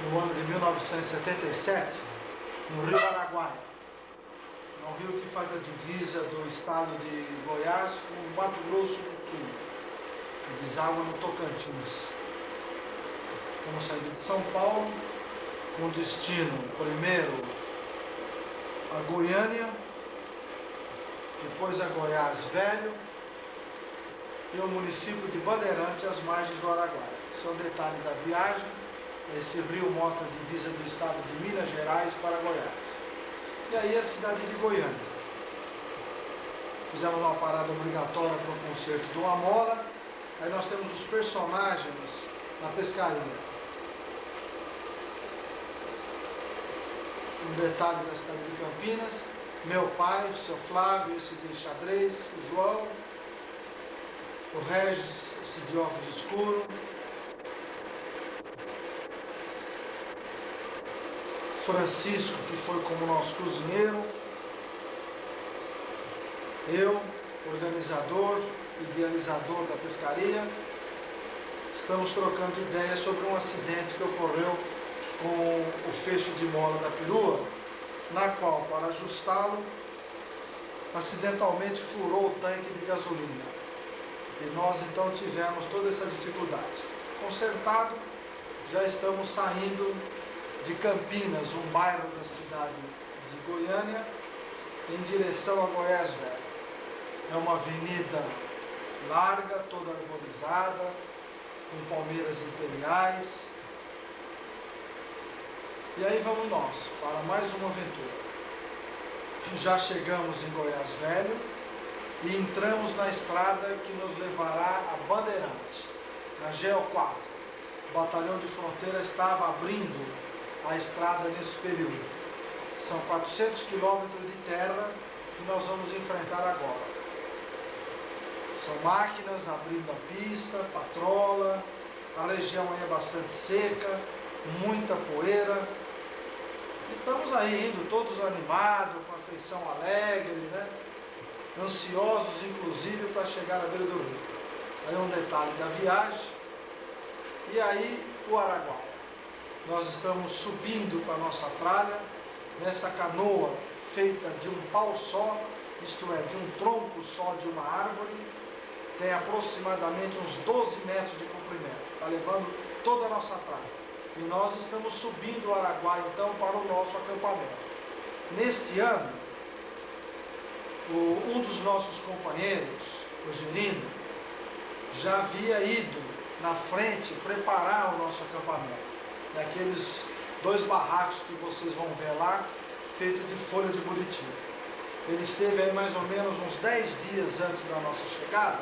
no ano de 1977, no Rio Araguaia. É um rio que faz a divisa do estado de Goiás com o Mato Grosso do Sul, que deságua no Tocantins. Estamos saindo de São Paulo, com destino primeiro a Goiânia, depois a Goiás Velho e o município de Bandeirante, às margens do Araguaia. Esse é o detalhe da viagem. Esse rio mostra a divisa do estado de Minas Gerais para Goiás. E aí a cidade de Goiânia. Fizemos uma parada obrigatória para o concerto do Amola. Aí nós temos os personagens da pescaria. Um detalhe da cidade de Campinas: meu pai, o seu Flávio, esse de xadrez, o João, o Regis, esse de óculos escuro, Francisco, que foi como nosso cozinheiro, eu, organizador, idealizador da pescaria. Estamos trocando ideias sobre um acidente que ocorreu com o feixe de mola da perua, na qual, para ajustá-lo, acidentalmente furou o tanque de gasolina. E nós então tivemos toda essa dificuldade. Consertado, já estamos saindo de Campinas, um bairro da cidade de Goiânia, em direção a Goiás Velho. É uma avenida larga, toda arborizada, com palmeiras imperiais. E aí vamos nós, para mais uma aventura. Já chegamos em Goiás Velho e entramos na estrada que nos levará a Bandeirante, a GO4. O batalhão de fronteira estava abrindo a estrada nesse período. São 400 quilômetros de terra que nós vamos enfrentar agora. São máquinas abrindo a pista, patrola, a região aí é bastante seca, muita poeira. E estamos aí indo todos animados, com a feição alegre, né? Ansiosos inclusive para chegar à beira do rio. Aí um detalhe da viagem. E aí o Araguaia. Nós estamos subindo com a nossa tralha, nessa canoa feita de um pau só, isto é, de um tronco só de uma árvore, tem aproximadamente uns 12 metros de comprimento, está levando toda a nossa tralha. E nós estamos subindo o Araguaia então para o nosso acampamento. Neste ano, um dos nossos companheiros, o Gerino, já havia ido na frente preparar o nosso acampamento. Daqueles 2 barracos que vocês vão ver lá, feito de folha de buriti. Ele esteve aí mais ou menos uns 10 dias antes da nossa chegada,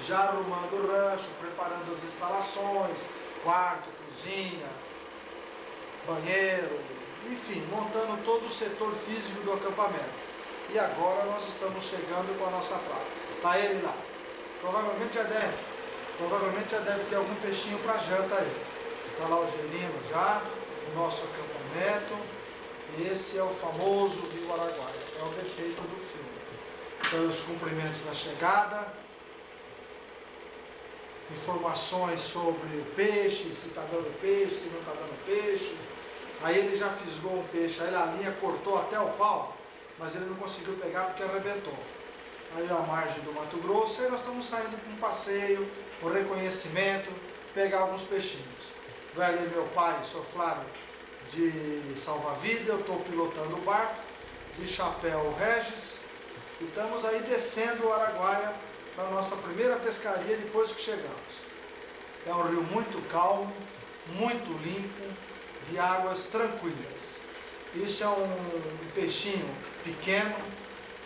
já arrumando o rancho, preparando as instalações, quarto, cozinha, banheiro, enfim, montando todo o setor físico do acampamento. E agora nós estamos chegando com a nossa praia. Está ele lá. Provavelmente já deve ter algum peixinho para janta aí. Está lá o Gerino já, o nosso acampamento. E esse é o famoso Rio Araguaia. É o defeito do filme. Então, os cumprimentos da chegada, informações sobre o peixe, se está dando peixe, se não está dando peixe. Aí ele já fisgou um peixe, aí a linha cortou até o pau, mas ele não conseguiu pegar porque arrebentou. Aí a margem do Mato Grosso, aí nós estamos saindo para um passeio, um reconhecimento, pegar alguns peixinhos. Vai ali meu pai, seu Flávio, de salva-vida, eu estou pilotando o barco, de chapéu o Regis, e estamos aí descendo o Araguaia para a nossa primeira pescaria depois que chegamos. É um rio muito calmo, muito limpo, de águas tranquilas. Isso é um peixinho pequeno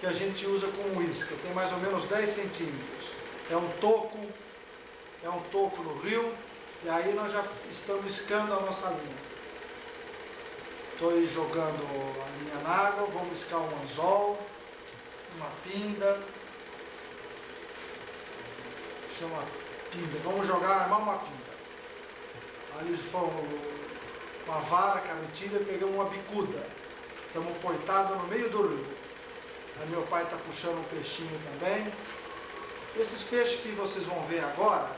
que a gente usa como isca, tem mais ou menos 10 centímetros. É um toco no rio, e aí nós já estamos iscando a nossa linha. Estou aí jogando a linha na água, vamos iscar um anzol, uma pinda, chama pinda, vamos armar uma pinda. Aí fomos com a vara, carretilha, e pegamos uma bicuda. Estamos poitados no meio do rio. Aí meu pai está puxando um peixinho também. Esses peixes que vocês vão ver agora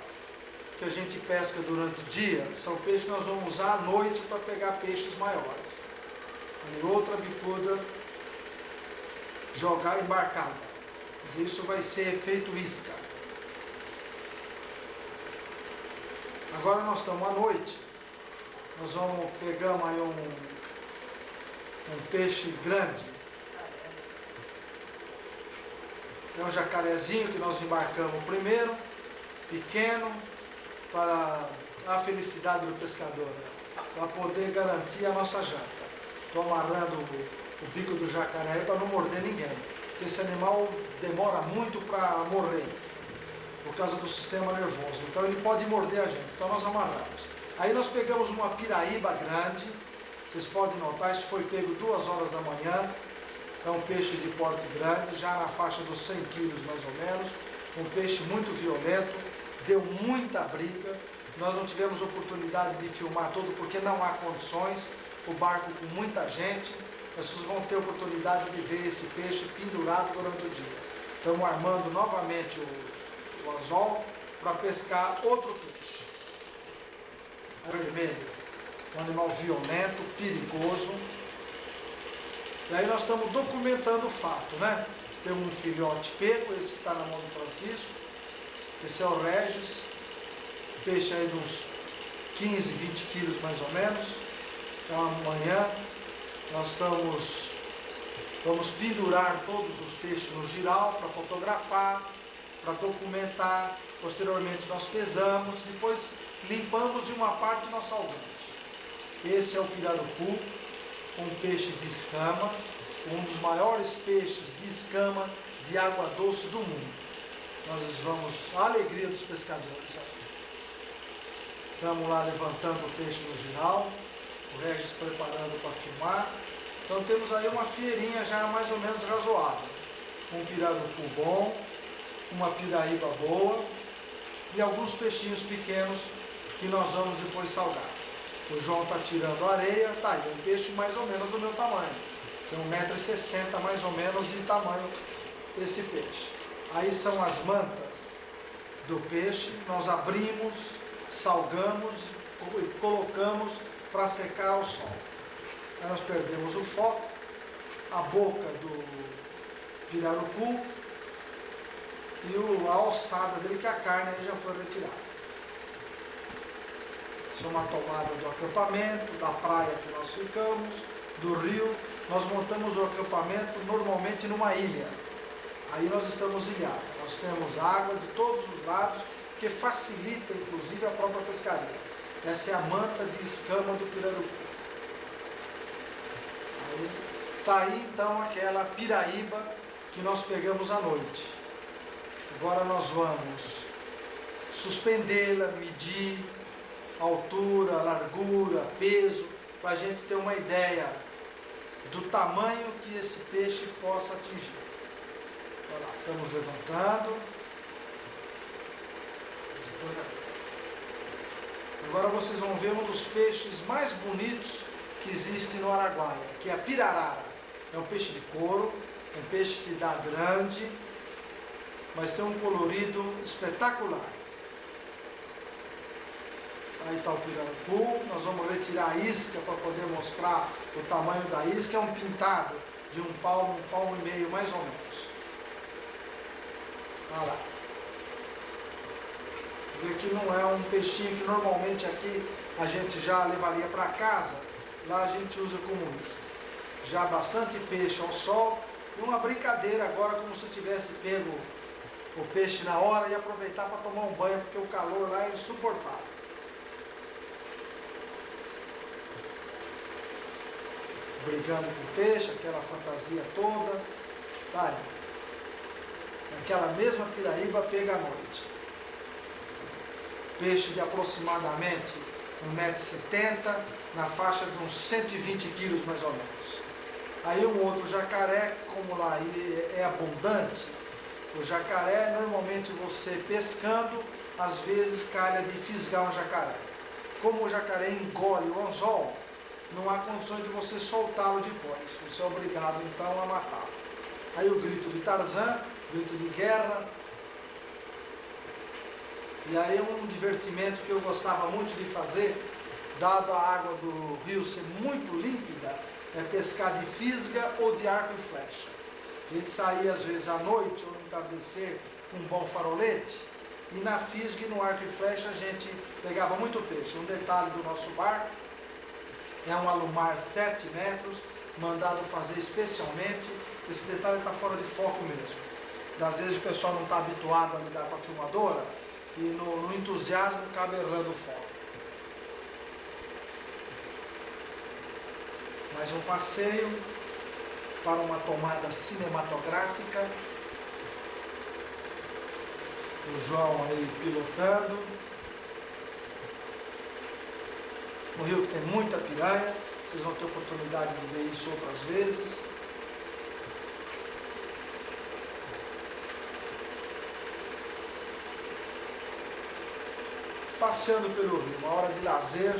que a gente pesca durante o dia são peixes que nós vamos usar à noite para pegar peixes maiores. Em outra bicuda jogar embarcada. Isso vai ser efeito isca. Agora nós estamos à noite. Nós pegamos aí um peixe grande. É um jacarezinho que nós embarcamos primeiro, pequeno, para a felicidade do pescador, para poder garantir a nossa janta. Estou amarrando o bico do jacaré para não morder ninguém, porque esse animal demora muito para morrer, por causa do sistema nervoso, então ele pode morder a gente, então nós amarramos. Aí nós pegamos uma piraíba grande, vocês podem notar, isso foi pego 2 horas da manhã, é um peixe de porte grande, já na faixa dos 100 quilos mais ou menos, um peixe muito violento, deu muita briga, nós não tivemos oportunidade de filmar tudo porque não há condições, o barco com muita gente, as pessoas vão ter oportunidade de ver esse peixe pendurado durante o dia. Estamos armando novamente o anzol para pescar outro peixe. Vermelho, um animal violento, perigoso. E aí nós estamos documentando o fato, né? Temos um filhote pego, esse que está na mão do Francisco. Esse é o Regis, peixe aí de uns 15, 20 quilos mais ou menos. Então amanhã nós vamos pendurar todos os peixes no giral para fotografar, para documentar. Posteriormente nós pesamos, depois limpamos e uma parte nós salvamos. Esse é o pirarucu, um peixe de escama, um dos maiores peixes de escama de água doce do mundo. Nós vamos, a alegria dos pescadores. Estamos lá levantando o peixe no giral, o Regis preparando para filmar. Então temos aí uma feirinha já mais ou menos razoável. Um pirarucu bom, uma piraíba boa e alguns peixinhos pequenos que nós vamos depois salgar. O João está tirando areia, tá aí, um peixe mais ou menos do meu tamanho. Tem 1,60 m mais ou menos de tamanho esse peixe. Aí são as mantas do peixe, nós abrimos, salgamos e colocamos para secar ao sol. Aí nós perdemos o foco, a boca do pirarucu e a ossada dele, que a carne aí já foi retirada. Isso é uma tomada do acampamento, da praia que nós ficamos, do rio. Nós montamos o acampamento normalmente numa ilha. Aí nós estamos ilhados. Nós temos água de todos os lados, que facilita inclusive a própria pescaria. Essa é a manta de escama do pirarucu. Está aí então aquela piraíba que nós pegamos à noite. Agora nós vamos suspendê-la, medir a altura, a largura, peso, para a gente ter uma ideia do tamanho que esse peixe possa atingir. Olha lá, estamos levantando. Agora vocês vão ver um dos peixes mais bonitos que existe no Araguaia, que é a pirarara. É um peixe de couro, um peixe que dá grande, mas tem um colorido espetacular. Aí está o pirarucu, nós vamos retirar a isca para poder mostrar o tamanho da isca. É um pintado de um palmo e meio mais ou menos. Olha lá. Vê que não é um peixinho que normalmente aqui a gente já levaria para casa, lá a gente usa como isca. Já bastante peixe ao sol, e uma brincadeira agora como se tivesse pego o peixe na hora e aproveitar para tomar um banho, porque o calor lá é insuportável. Brigando com o peixe, aquela fantasia toda, tá aí. Aquela mesma piraíba pega à noite. Peixe de aproximadamente 1,70 m, na faixa de uns 120 quilos mais ou menos. Aí um outro jacaré, como lá é abundante, o jacaré, normalmente você pescando, às vezes calha de fisgar um jacaré. Como o jacaré engole o anzol, não há condições de você soltá-lo depois. Você é obrigado então a matá-lo. Aí o grito de Tarzan, grito de guerra. E aí um divertimento que eu gostava muito de fazer, dado a água do rio ser muito límpida, é pescar de fisga ou de arco e flecha. A gente saía às vezes à noite ou no entardecer com um bom farolete, e na fisga e no arco e flecha a gente pegava muito peixe. Um detalhe do nosso barco é um alumar 7 metros, mandado fazer especialmente. Esse detalhe está fora de foco mesmo. Às vezes o pessoal não está habituado a lidar com a filmadora e no entusiasmo acaba errando o foco. Mais um passeio para uma tomada cinematográfica. O João aí pilotando. No rio que tem muita piranha, vocês vão ter oportunidade de ver isso outras vezes. Passeando pelo rio, uma hora de lazer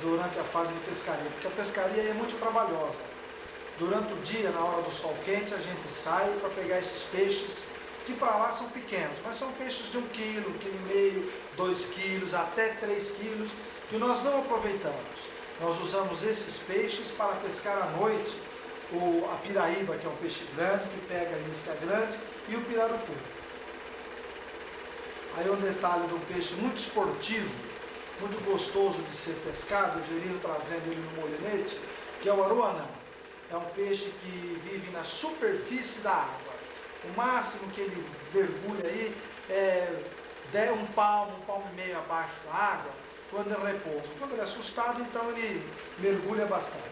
durante a fase de pescaria, porque a pescaria é muito trabalhosa. Durante o dia, na hora do sol quente, a gente sai para pegar esses peixes, que para lá são pequenos, mas são peixes de 1 quilo, 1,5 quilo, 2 quilos, até 3 quilos, que nós não aproveitamos. Nós usamos esses peixes para pescar à noite, a piraíba, que é um peixe grande, que pega a isca grande, e o pirarucu. Aí um detalhe de um peixe muito esportivo, muito gostoso de ser pescado, o Gerino trazendo ele no molinete, que é o aruanã. É um peixe que vive na superfície da água. O máximo que ele mergulha aí é 1 palmo, 1,5 palmo abaixo da água, quando ele repousa. Quando ele é assustado, então ele mergulha bastante.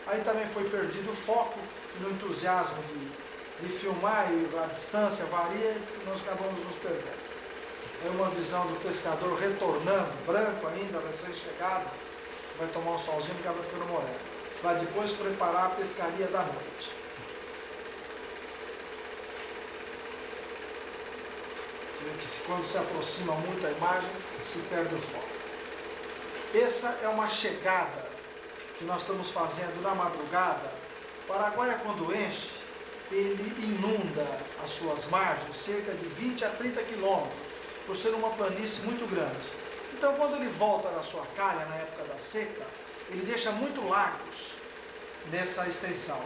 Aí também foi perdido o foco, no entusiasmo de filmar, e a distância varia, e nós acabamos nos perdendo. É uma visão do pescador retornando, branco ainda, recém-chegado, vai tomar um solzinho e acaba ficando moreno, para depois preparar a pescaria da noite. Que quando se aproxima muito a imagem, se perde o foco. Essa é uma chegada que nós estamos fazendo na madrugada. O Araguaia, quando enche, ele inunda as suas margens cerca de 20 a 30 quilômetros, por ser uma planície muito grande. Então, quando ele volta na sua calha, na época da seca, ele deixa muito lagos nessa extensão.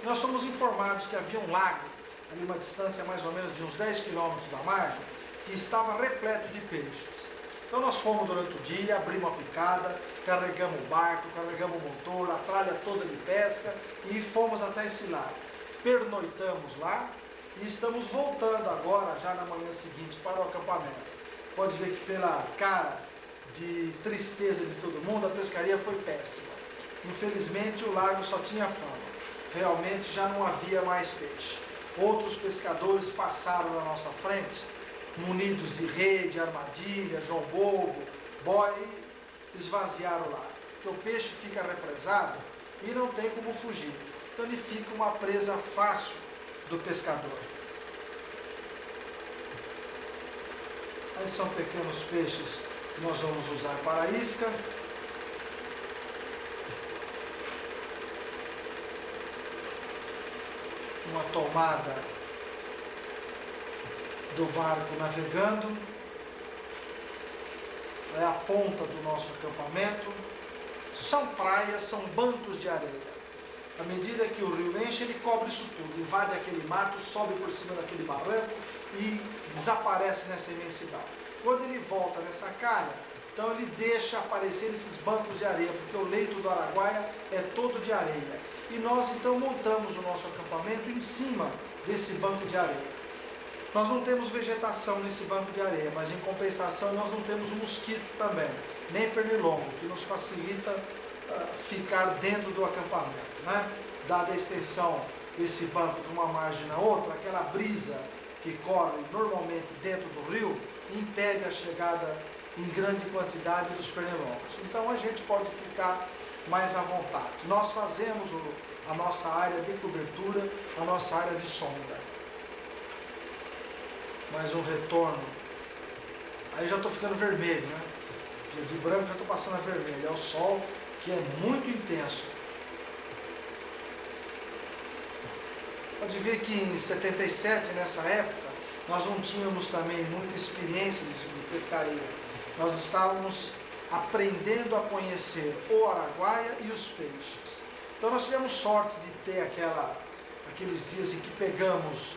Nós fomos informados que havia um lago, ali uma distância mais ou menos de uns 10 quilômetros da margem, que estava repleto de peixes. Então nós fomos durante o dia, abrimos a picada, carregamos o barco, carregamos o motor, a tralha toda de pesca e fomos até esse lago. Pernoitamos lá e estamos voltando agora, já na manhã seguinte, para o acampamento. Pode ver que pela cara de tristeza de todo mundo, a pescaria foi péssima. Infelizmente o lago só tinha fama. Realmente já não havia mais peixe. Outros pescadores passaram na nossa frente, munidos de rede, armadilha, João Bobo, boia, e esvaziaram o lago. Porque o peixe fica represado e não tem como fugir. Então ele fica uma presa fácil do pescador. Aí são pequenos peixes que nós vamos usar para a isca. Uma tomada do barco navegando. É a ponta do nosso acampamento. São praias, são bancos de areia. À medida que o rio enche, ele cobre isso tudo, invade aquele mato, sobe por cima daquele barranco e desaparece nessa imensidão. Quando ele volta nessa calha, então ele deixa aparecer esses bancos de areia, porque o leito do Araguaia é todo de areia. E nós então montamos o nosso acampamento em cima desse banco de areia. Nós não temos vegetação nesse banco de areia, mas em compensação nós não temos mosquito também, nem pernilongo, que nos facilita ficar dentro do acampamento, né? Dada a extensão desse banco de uma margem na outra, aquela brisa que corre normalmente dentro do rio impede a chegada em grande quantidade dos pernilongos. Então a gente pode ficar mais à vontade. Nós fazemos a nossa área de cobertura, a nossa área de sombra. Mais um retorno. Aí já estou ficando vermelho, né? De branco já estou passando a vermelho. É o sol que é muito intenso. Pode ver que em 77, nessa época, nós não tínhamos também muita experiência de pescaria. Nós estávamos aprendendo a conhecer o Araguaia e os peixes. Então nós tivemos sorte de ter aqueles dias em que pegamos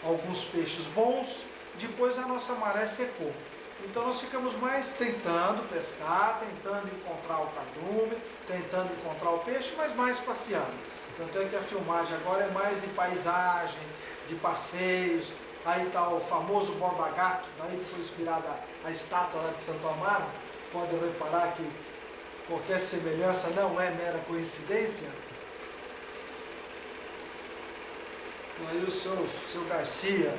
alguns peixes bons, depois a nossa maré secou. Então nós ficamos mais tentando pescar, tentando encontrar o cardume, tentando encontrar o peixe, mas mais passeando. Tanto é que a filmagem agora é mais de paisagem, de passeios. Aí está o famoso Borba Gato, daí foi inspirada a estátua lá de Santo Amaro. Pode reparar que qualquer semelhança não é mera coincidência. Aí o seu Garcia,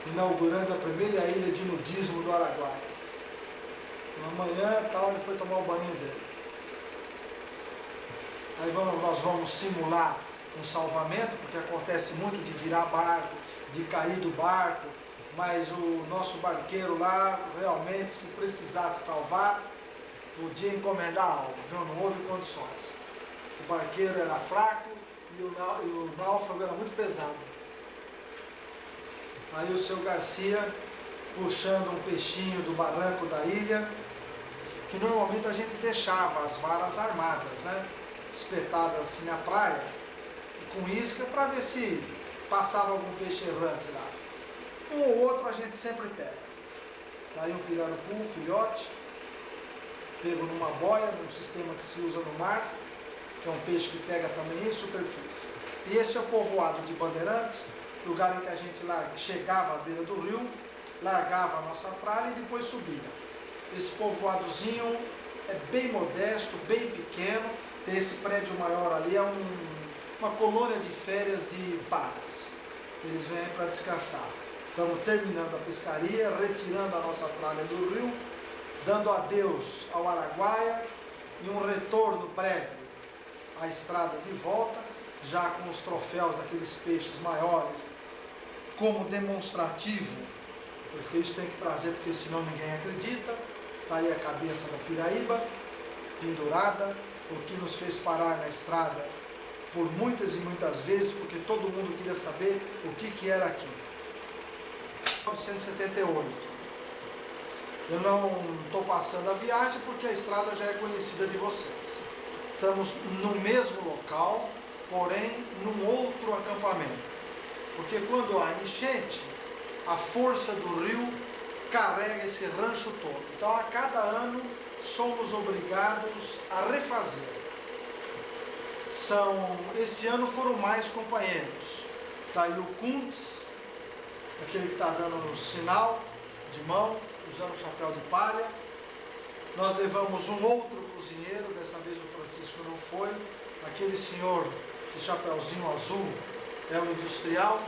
inaugurando a primeira ilha de nudismo do Araguaia. Amanhã tal, ele foi tomar o banho dele. Aí nós vamos simular um salvamento, porque acontece muito de virar barco, de cair do barco, mas o nosso barqueiro lá, realmente, se precisasse salvar, podia encomendar algo, viu? Não houve condições. O barqueiro era fraco e o náufrago era muito pesado. Aí o seu Garcia puxando um peixinho do barranco da ilha, que normalmente a gente deixava as varas armadas, né? Espetadas assim na praia, com isca, para ver se passava algum peixe errante lá. Um ou outro a gente sempre pega. Tá aí um pirarucu, um filhote, pego numa boia, num sistema que se usa no mar, que é um peixe que pega também em superfície. E esse é o povoado de Bandeirantes, lugar em que a gente chegava à beira do rio, largava a nossa tralha e depois subia. Esse povoadozinho é bem modesto, bem pequeno. Tem esse prédio maior ali, é uma colônia de férias de padres. Eles vêm para descansar. Estamos terminando a pescaria, retirando a nossa tralha do rio, dando adeus ao Araguaia e um retorno breve à estrada de volta, já com os troféus daqueles peixes maiores como demonstrativo, porque isso tem que trazer, porque senão ninguém acredita. Está aí a cabeça da piraíba pendurada, o que nos fez parar na estrada por muitas e muitas vezes, porque todo mundo queria saber o que era aquilo. 1978. Eu não estou passando a viagem porque a estrada já é conhecida de vocês. Estamos no mesmo local, porém num outro acampamento. Porque quando há enchente, a força do rio carrega esse rancho todo. Então a cada ano somos obrigados a refazer. Esse ano foram mais companheiros. Está aí o Kuntz, aquele que está dando sinal de mão, usando o chapéu de palha. Nós levamos um outro cozinheiro, dessa vez o Francisco não foi. Aquele senhor de chapéuzinho azul é o industrial.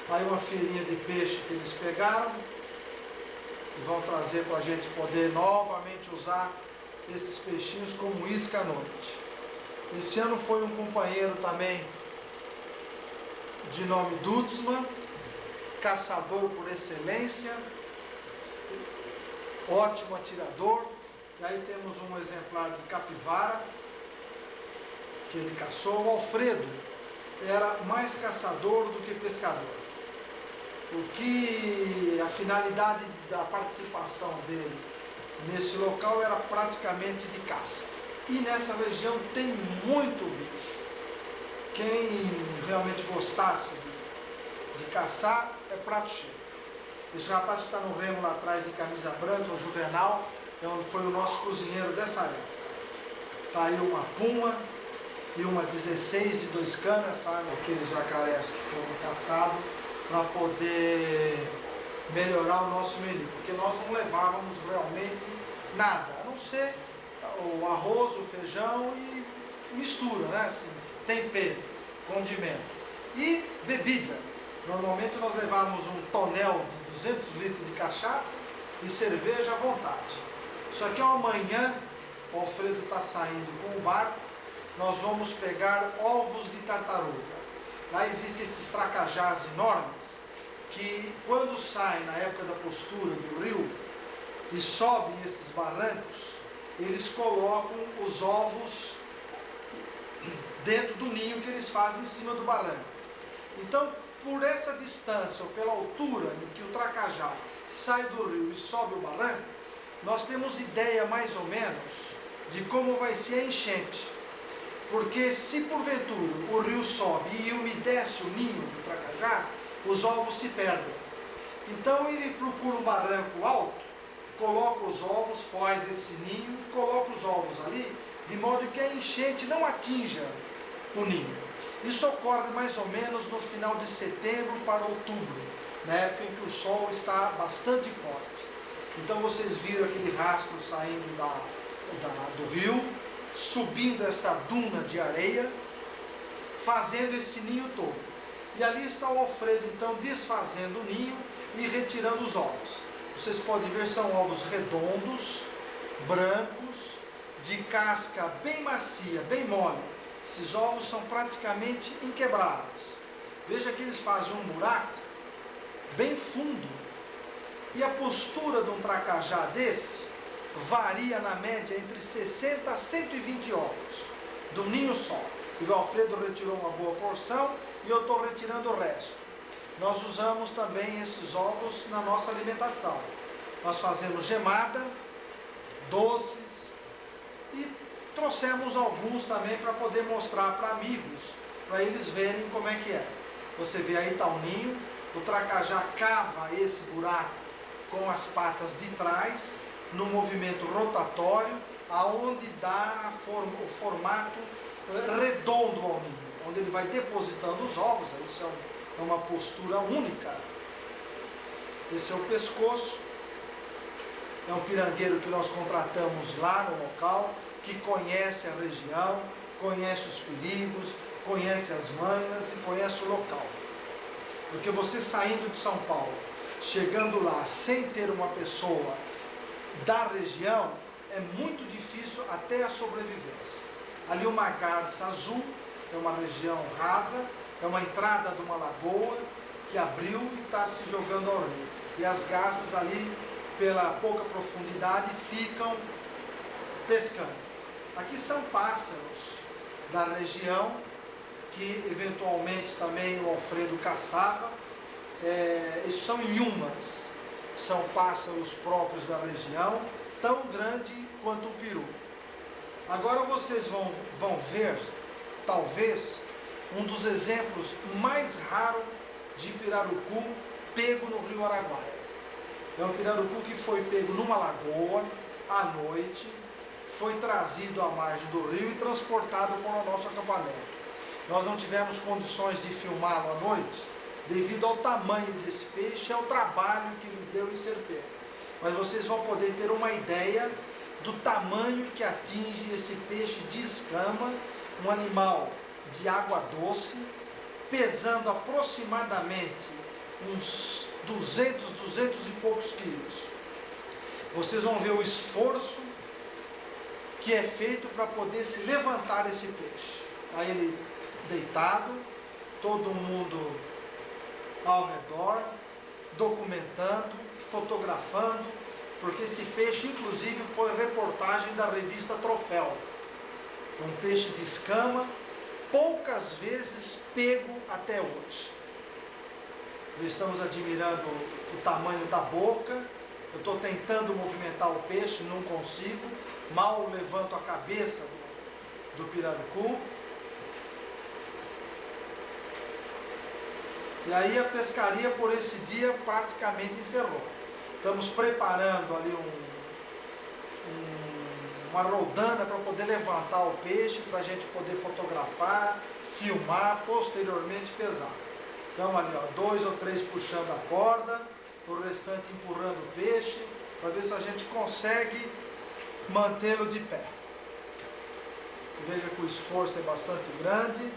Aí uma feirinha de peixe que eles pegaram e vão trazer para a gente poder novamente usar esses peixinhos como isca à noite. Esse ano foi um companheiro também de nome Dutzman, caçador por excelência, ótimo atirador. E aí temos um exemplar de capivara que ele caçou. O Alfredo era mais caçador do que pescador. A finalidade da participação dele nesse local era praticamente de caça. E nessa região tem muito bicho. Quem realmente gostasse de caçar é prato cheio. Esse rapaz que está no remo lá atrás de camisa branca, o Juvenal, foi o nosso cozinheiro dessa época. Está aí uma puma e uma 16 de 2 canas, sabe? Aqueles jacarés que foram caçados para poder melhorar o nosso menu. Porque nós não levávamos realmente nada, a não ser o arroz, o feijão e mistura, né? Assim, tempero, condimento. E bebida. Normalmente nós levávamos um tonel de 200 litros de cachaça e cerveja à vontade. Só que amanhã, o Alfredo está saindo com o barco, nós vamos pegar ovos de tartaruga. Lá existem esses tracajás enormes, que quando saem na época da postura do rio e sobem esses barrancos, eles colocam os ovos dentro do ninho que eles fazem em cima do barranco. Então, por essa distância, ou pela altura em que o tracajá sai do rio e sobe o barranco, nós temos ideia mais ou menos de como vai ser a enchente. Porque se porventura o rio sobe e umedece o ninho do tracajá, os ovos se perdem. Então ele procura um barranco alto, coloca os ovos, faz esse ninho e coloca os ovos ali, de modo que a enchente não atinja o ninho. Isso ocorre mais ou menos no final de setembro para outubro, na época em que o sol está bastante forte. Então vocês viram aquele rastro saindo do rio, subindo essa duna de areia, fazendo esse ninho todo. E ali está o Alfredo então desfazendo o ninho e retirando os ovos. Vocês podem ver, são ovos redondos, brancos, de casca bem macia, bem mole. Esses ovos são praticamente inquebráveis. Veja que eles fazem um buraco bem fundo. E a postura de um tracajá desse varia na média entre 60 a 120 ovos, do ninho só. O Alfredo retirou uma boa porção e eu estou retirando o resto. Nós usamos também esses ovos na nossa alimentação. Nós fazemos gemada, doces e trouxemos alguns também para poder mostrar para amigos, para eles verem como é que é. Você vê aí está o ninho, o tracajá cava esse buraco com as patas de trás, no movimento rotatório, aonde dá o formato redondo ao ninho, onde ele vai depositando os ovos. Isso é uma postura única. Esse é o pescoço. É um pirangueiro que nós contratamos lá no local, que conhece a região, conhece os perigos, conhece as manhas e conhece o local. Porque você saindo de São Paulo, chegando lá sem ter uma pessoa da região, é muito difícil até a sobrevivência. Ali uma garça azul, é uma região rasa, é uma entrada de uma lagoa que abriu e está se jogando ao rio. E as garças ali, pela pouca profundidade, ficam pescando. Aqui são pássaros da região, que eventualmente também o Alfredo caçava. Isso são inhumas, são pássaros próprios da região, tão grande quanto o peru. Agora vocês vão ver, talvez, um dos exemplos mais raros de pirarucu pego no rio Araguaia. É um pirarucu que foi pego numa lagoa, à noite, foi trazido à margem do rio e transportado para o nosso acampamento. Nós não tivemos condições de filmá-lo à noite, devido ao tamanho desse peixe e ao trabalho que ele deu em ser pego. Mas vocês vão poder ter uma ideia do tamanho que atinge esse peixe de escama, um animal de água doce, pesando aproximadamente uns 200 e poucos quilos. Vocês vão ver o esforço que é feito para poder se levantar esse peixe. Aí ele deitado, todo mundo ao redor, documentando, fotografando, porque esse peixe inclusive foi reportagem da revista Troféu. Um peixe de escama, poucas vezes pego até hoje. Estamos admirando o tamanho da boca. Eu estou tentando movimentar o peixe, não consigo. Mal levanto a cabeça do pirarucu. E aí a pescaria por esse dia praticamente encerrou. Estamos preparando ali uma roldana para poder levantar o peixe, para a gente poder fotografar, filmar, posteriormente pesar. Então ali, ó, 2 ou 3 puxando a corda, o restante empurrando o peixe, para ver se a gente consegue mantê-lo de pé. Veja que o esforço é bastante grande,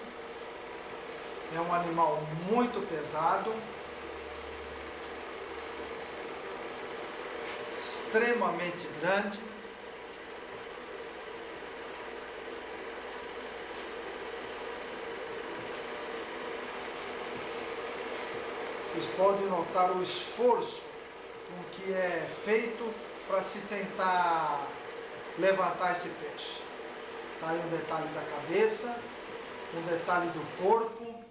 é um animal muito pesado, extremamente grande. Vocês podem notar o esforço com que é feito para se tentar levantar esse peixe. Está aí um detalhe da cabeça, um detalhe do corpo,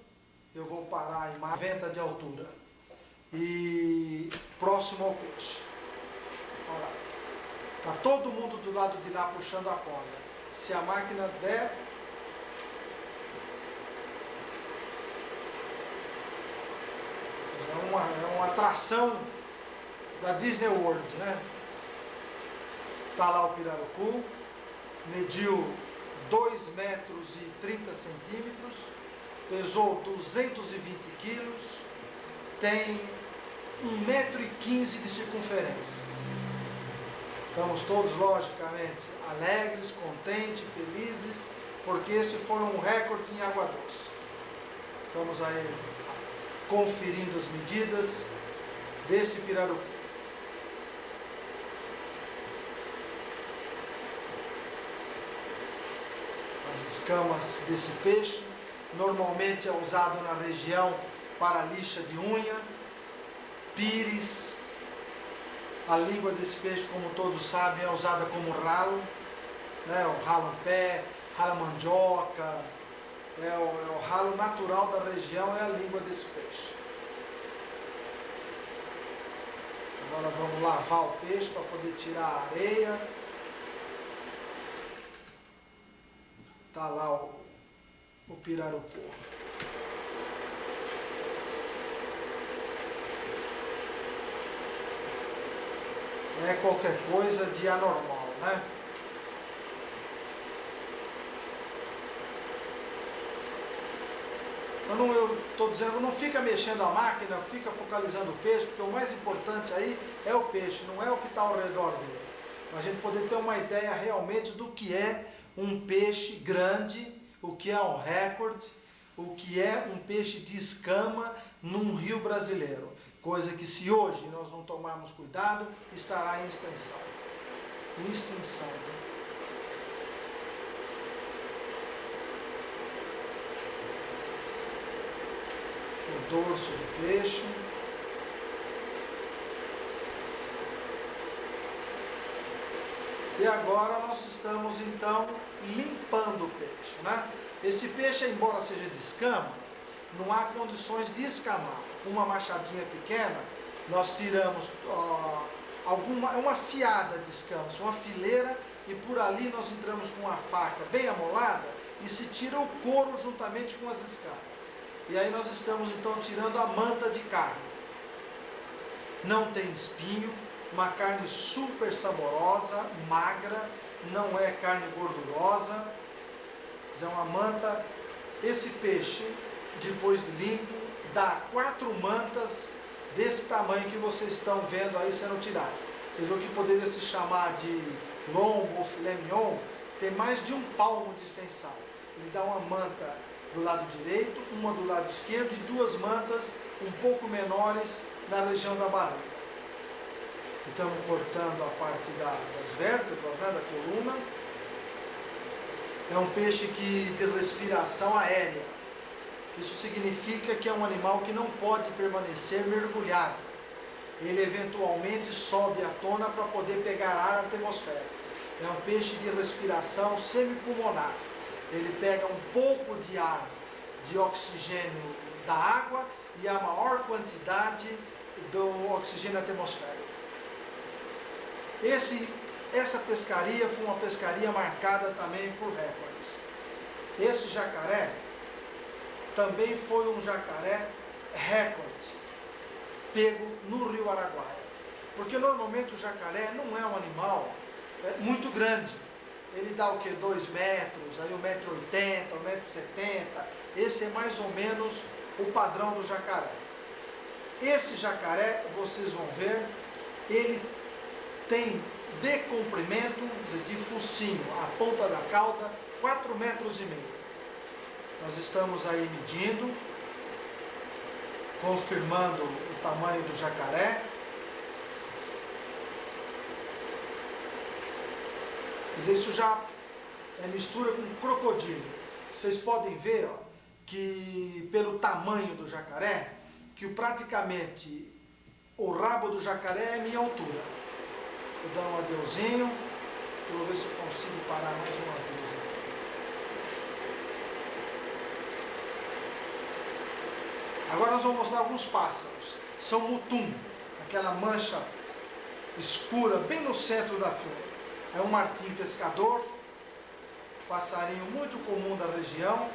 eu vou parar em 90 de altura. E próximo ao peixe. Olha lá. Está todo mundo do lado de lá puxando a corda. Se a máquina der... É uma atração da Disney World, né? Está lá o pirarucu, mediu 2 metros e 30 centímetros, pesou 220 quilos, tem 1,15 metro de circunferência. Estamos todos, logicamente, alegres, contentes, felizes, porque esse foi um recorde em água doce. Estamos aí conferindo as medidas deste pirarucu. As escamas desse peixe normalmente é usado na região para lixa de unha, pires. A língua desse peixe, como todos sabem, é usada como ralo, né? O ralo pé, ralo mandioca, o ralo natural da região é a língua desse peixe. Agora vamos lavar o peixe para poder tirar a areia. Está lá o pirarucu. É qualquer coisa de anormal, né? Eu estou dizendo, não fica mexendo a máquina, fica focalizando o peixe, porque o mais importante aí é o peixe, não é o que está ao redor dele. Para a gente poder ter uma ideia realmente do que é um peixe grande, o que é um recorde, o que é um peixe de escama num rio brasileiro. Coisa que, se hoje nós não tomarmos cuidado, estará em extinção. Extinção. O dorso do peixe. E agora nós estamos então limpando o peixe, né? Esse peixe, embora seja de escama, não há condições de escamar. Uma machadinha pequena, nós tiramos uma fiada de escamas, uma fileira, e por ali nós entramos com uma faca bem amolada e se tira o couro juntamente com as escamas. E aí nós estamos então tirando a manta de carne. Não tem espinho, uma carne super saborosa, magra, não é carne gordurosa, é uma manta. Esse peixe, depois limpo, dá 4 mantas desse tamanho que vocês estão vendo aí sendo tirado. Vocês viram que poderia se chamar de lombo ou filé mignon, tem mais de 1 palmo de extensão. Ele dá uma manta do lado direito, uma do lado esquerdo e 2 mantas um pouco menores na região da barriga. Estamos cortando a parte das vértebras, né, da coluna. É um peixe que tem respiração aérea. Isso significa que é um animal que não pode permanecer mergulhado. Ele eventualmente sobe à tona para poder pegar ar atmosférico. É um peixe de respiração semipulmonar. Ele pega um pouco de ar, de oxigênio da água e a maior quantidade do oxigênio atmosférico. Essa pescaria foi uma pescaria marcada também por recordes. Esse jacaré também foi um jacaré recorde, pego no Rio Araguaia. Porque normalmente o jacaré não é um animal muito grande. Ele dá o que? 2 metros, aí 1,80 metro, 1,70 metro. Esse é mais ou menos o padrão do jacaré. Esse jacaré, vocês vão ver, ele tem de comprimento, de focinho, a ponta da cauda, 4,5 metros. Nós estamos aí medindo, confirmando o tamanho do jacaré. Quer dizer, isso já é mistura com crocodilo. Vocês podem ver, ó, que pelo tamanho do jacaré, que praticamente o rabo do jacaré é a minha altura. Vou dar um adeuzinho, vou ver se eu consigo parar mais uma vez aqui. Agora nós vamos mostrar alguns pássaros. São mutum, aquela mancha escura bem no centro da flor. É um martim pescador, passarinho muito comum da região.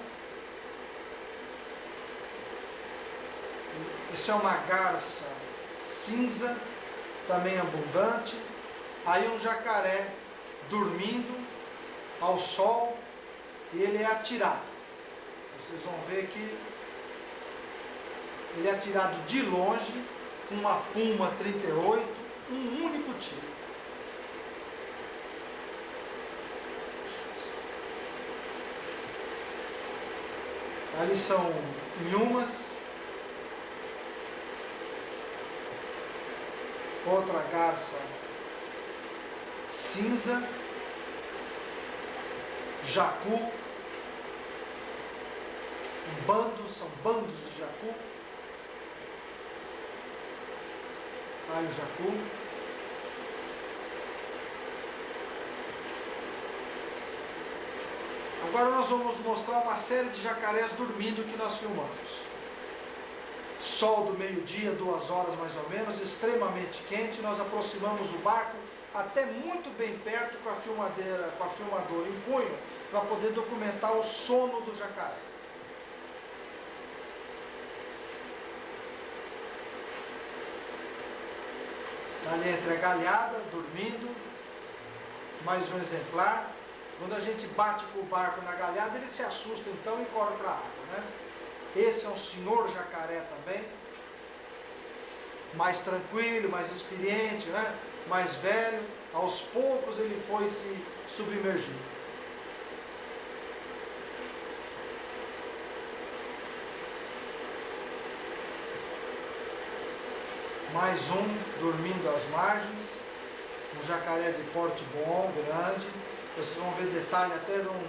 Esse é uma garça cinza, também abundante. Aí um jacaré dormindo ao sol, e ele é atirado. Vocês vão ver que ele é atirado de longe, com uma Puma 38, um único tiro. Ali são inhumas. Outra garça cinza, jacu, são bandos de jacu. Aí o jacu. Agora nós vamos mostrar uma série de jacarés dormindo que nós filmamos. Sol do meio-dia, 2 horas mais ou menos, extremamente quente. Nós aproximamos o barco até muito bem perto com a filmadora em punho, para poder documentar o sono do jacaré. Ali entre a galhada, dormindo, mais um exemplar. Quando a gente bate com o barco na galhada, ele se assusta então e corre para a água, né? Esse é um senhor jacaré também, mais tranquilo, mais experiente, né? Mais velho. Aos poucos ele foi se submergindo. Mais um dormindo às margens, um jacaré de porte bom, grande. Vocês vão ver detalhe até de um...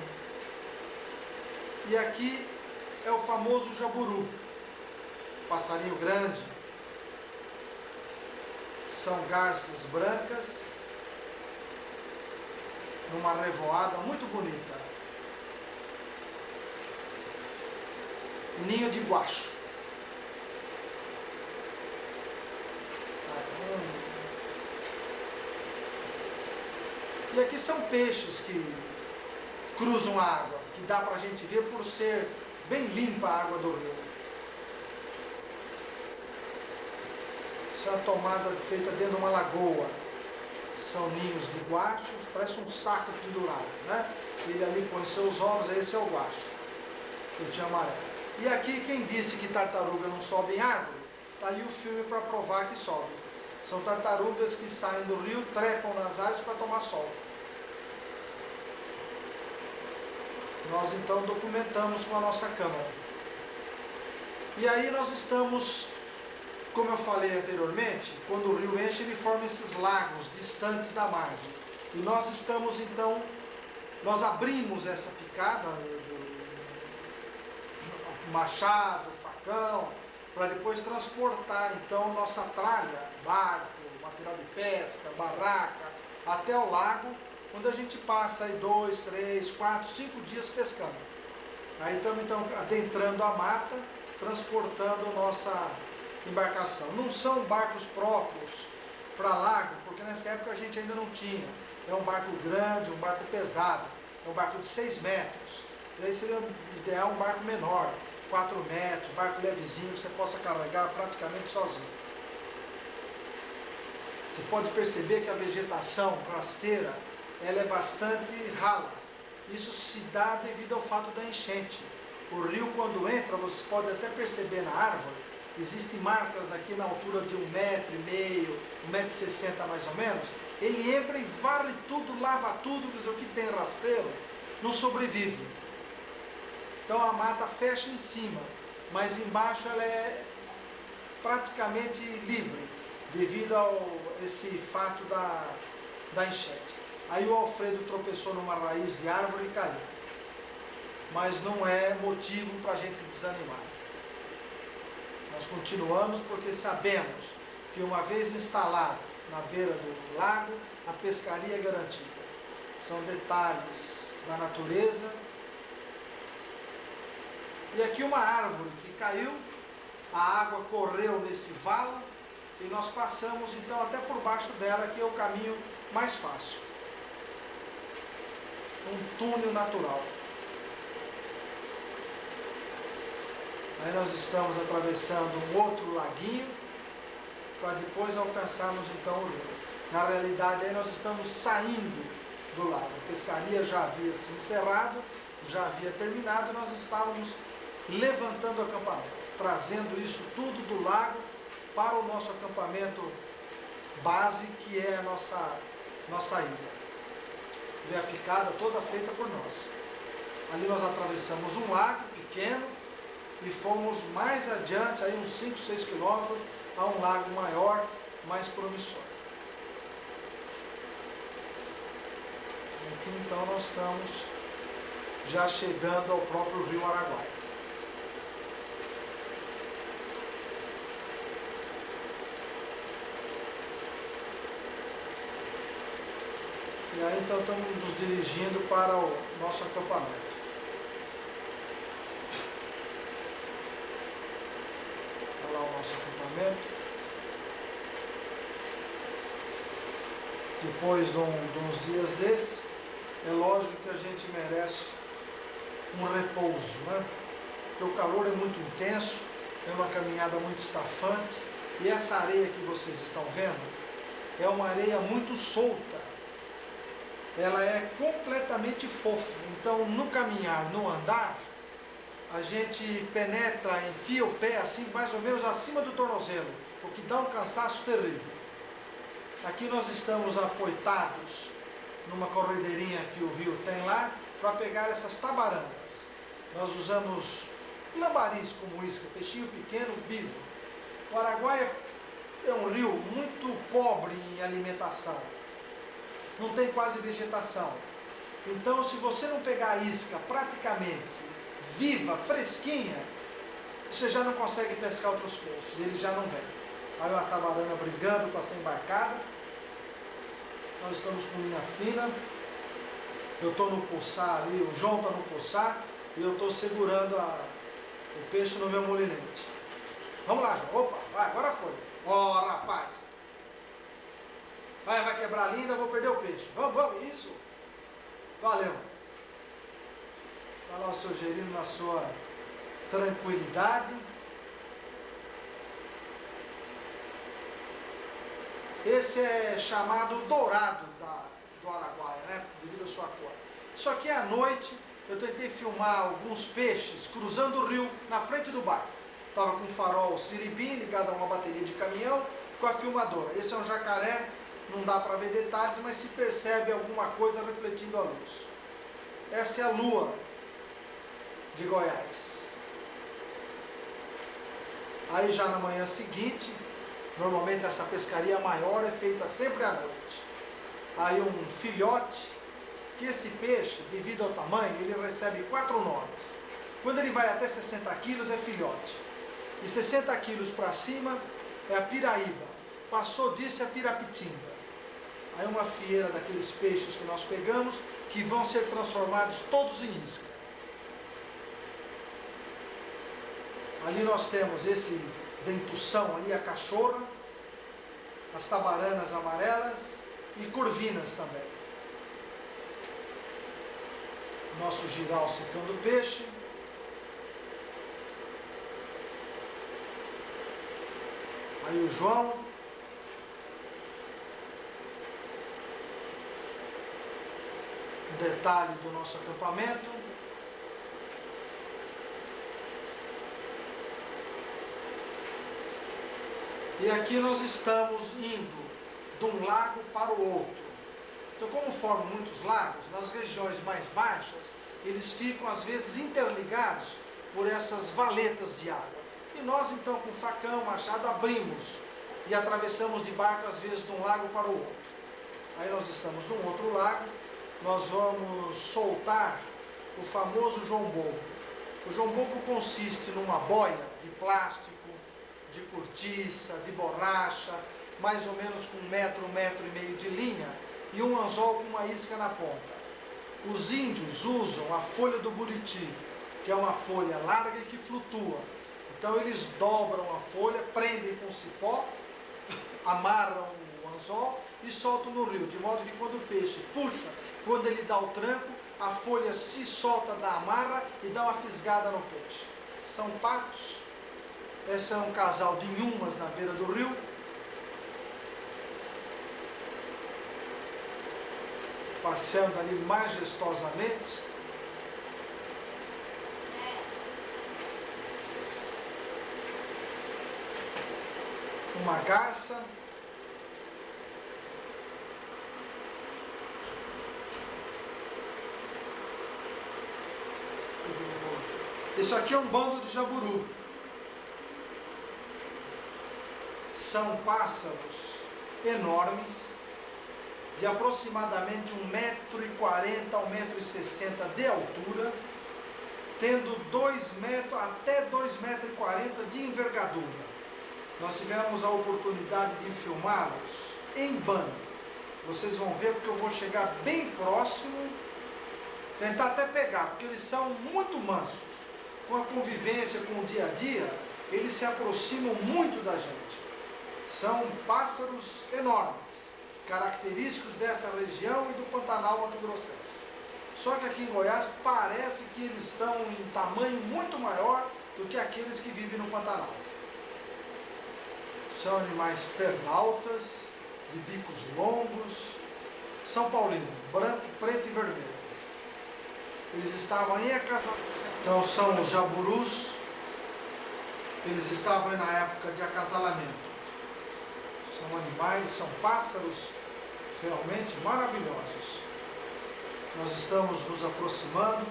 E aqui é o famoso jaburu, passarinho grande. São garças brancas, numa revoada muito bonita. Ninho de guacho. E aqui são peixes que cruzam a água, que dá para a gente ver por ser bem limpa a água do rio. Isso é uma tomada feita dentro de uma lagoa. São ninhos de guacho, parece um saco pendurado, né? Ele ali põe seus ovos, esse é o guacho, que tinha amarelo. E aqui quem disse que tartaruga não sobe em árvore, está aí o filme para provar que sobe. São tartarugas que saem do rio, trepam nas árvores para tomar sol. Nós então documentamos com a nossa câmera. E aí nós estamos, como eu falei anteriormente, quando o rio enche, ele forma esses lagos distantes da margem. E nós estamos então, nós abrimos essa picada, machado, facão, para depois transportar então nossa tralha, barco, material de pesca, barraca, até o lago, onde a gente passa aí 2, 3, 4, 5 dias pescando. Aí estamos então adentrando a mata, transportando nossa embarcação. Não são barcos próprios para lago, porque nessa época a gente ainda não tinha. É um barco grande, um barco pesado, é um barco de 6 metros. E aí seria ideal um barco menor, 4 metros, barco levezinho, você possa carregar praticamente sozinho. Você pode perceber que a vegetação rasteira, ela é bastante rala. Isso se dá devido ao fato da enchente. O rio, quando entra, vocês podem até perceber na árvore, existem marcas aqui na altura de 1,5 metro, 1,60 m mais ou menos. Ele entra e varre tudo, lava tudo, quer dizer, o que tem rasteiro não sobrevive. Então a mata fecha em cima, mas embaixo ela é praticamente livre, devido a esse fato da enchente. Aí o Alfredo tropeçou numa raiz de árvore e caiu. Mas não é motivo para a gente desanimar. Nós continuamos porque sabemos que uma vez instalado na beira do lago, a pescaria é garantida. São detalhes da natureza. E aqui uma árvore que caiu a água correu nesse valo e nós passamos então até por baixo dela, que é o caminho mais fácil. Um túnel natural. Aí nós estamos atravessando um outro laguinho para depois alcançarmos então o rio. Na realidade aí nós estamos saindo do lago. A pescaria já havia se encerrado, já havia terminado, nós estávamos levantando o acampamento, trazendo isso tudo do lago para o nosso acampamento base, que é a nossa ilha. E a picada toda feita por nós. Ali nós atravessamos um lago pequeno e fomos mais adiante, aí uns 5, 6 quilômetros, a um lago maior, mais promissor. Aqui então nós estamos já chegando ao próprio rio Araguaia. E aí então estamos nos dirigindo para o nosso acampamento. Olha lá o nosso acampamento. Depois de uns dias desses, é lógico que a gente merece um repouso, né? Porque o calor é muito intenso, é uma caminhada muito estafante, e essa areia que vocês estão vendo é uma areia muito solta. Ela é completamente fofa. Então, no caminhar, no andar, a gente penetra, enfia o pé assim, mais ou menos acima do tornozelo, o que dá um cansaço terrível. Aqui nós estamos apoitados numa corredeirinha que o rio tem lá, para pegar essas tabarangas. Nós usamos lambaris como isca, peixinho pequeno, vivo. O Araguaia é um rio muito pobre em alimentação. Não tem quase vegetação. Então, se você não pegar a isca praticamente viva, fresquinha, você já não consegue pescar outros peixes, eles já não vêm. Aí uma tabarana brigando para ser embarcada. Nós estamos com linha fina. Eu estou no poçar ali, o João está no poçar, e eu estou segurando o peixe no meu molinete. Vamos lá, João. Opa, vai, agora foi. Ó, rapaz. Vai quebrar a linha, vou perder o peixe. Vamos, isso. Valeu. Vai lá o seu Gerino na sua tranquilidade. Esse é chamado dourado do Araguaia, né? Devido à sua cor. Só que à noite eu tentei filmar alguns peixes cruzando o rio na frente do barco. Estava com um farol siribim ligado a uma bateria de caminhão com a filmadora. Esse é um jacaré, não dá para ver detalhes, mas se percebe alguma coisa refletindo a luz. Essa é a lua de Goiás. Aí já na manhã seguinte, normalmente essa pescaria maior é feita sempre à noite. Aí um filhote, que esse peixe, devido ao tamanho, ele recebe 4 nomes. Quando ele vai até 60 quilos é filhote. De 60 quilos para cima é a piraíba. Passou disso é a pirapitinga. Aí uma fieira daqueles peixes que nós pegamos, que vão ser transformados todos em isca. Ali nós temos esse dentução ali, a cachorra, as tabaranas amarelas e curvinas também. Nosso giral secando peixe. Aí o João. Um detalhe do nosso acampamento. E aqui nós estamos indo de um lago para o outro. Então, como formam muitos lagos, nas regiões mais baixas, eles ficam às vezes interligados por essas valetas de água. E nós então com facão, machado, abrimos e atravessamos de barco às vezes de um lago para o outro. Aí nós estamos num outro lago, nós vamos soltar o famoso jombobo. O jombobo consiste numa boia de plástico, de cortiça, de borracha, mais ou menos com 1 metro, 1,5 metros de linha, e um anzol com uma isca na ponta. Os índios usam a folha do buriti, que é uma folha larga e que flutua. Então eles dobram a folha, prendem com cipó, amarram o anzol e soltam no rio, de modo que quando o peixe puxa, quando ele dá o tranco, a folha se solta da amarra e dá uma fisgada no peixe. São patos. Esse é um casal de inhumas na beira do rio. Passeando ali majestosamente. Uma garça. Isso aqui é um bando de jaburu. São pássaros enormes, de aproximadamente 1,40 m a 1,60 m de altura, tendo 2 metros até 2,40 m de envergadura. Nós tivemos a oportunidade de filmá-los em bando. Vocês vão ver porque eu vou chegar bem próximo, tentar até pegar, porque eles são muito mansos. Com a convivência, com o dia a dia, eles se aproximam muito da gente. São pássaros enormes, característicos dessa região e do Pantanal mato-grossense. Só que aqui em Goiás parece que eles estão em tamanho muito maior do que aqueles que vivem no Pantanal. São animais pernaltas, de bicos longos, São Paulino, branco, preto e vermelho. Eles estavam em acasalamento. Então são os jaburus, eles estavam na época de acasalamento. São animais, são pássaros realmente maravilhosos. Nós estamos nos aproximando,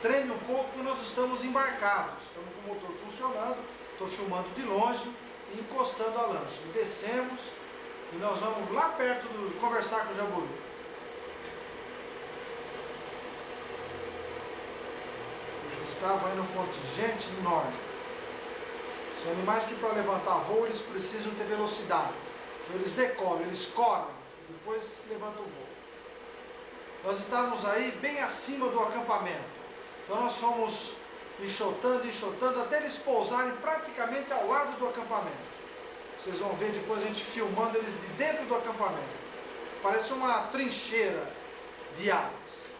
treme um pouco e nós estamos embarcados. Estamos com o motor funcionando, estou filmando de longe e encostando a lancha. E descemos e nós vamos lá perto conversar com o jaburu. Eles estavam aí num contingente enorme. São animais que para levantar voo eles precisam ter velocidade. Então eles decolam, eles correm e depois levantam o voo. Nós estávamos aí bem acima do acampamento. Então nós fomos enxotando, até eles pousarem praticamente ao lado do acampamento. Vocês vão ver depois a gente filmando eles de dentro do acampamento. Parece uma trincheira de aves.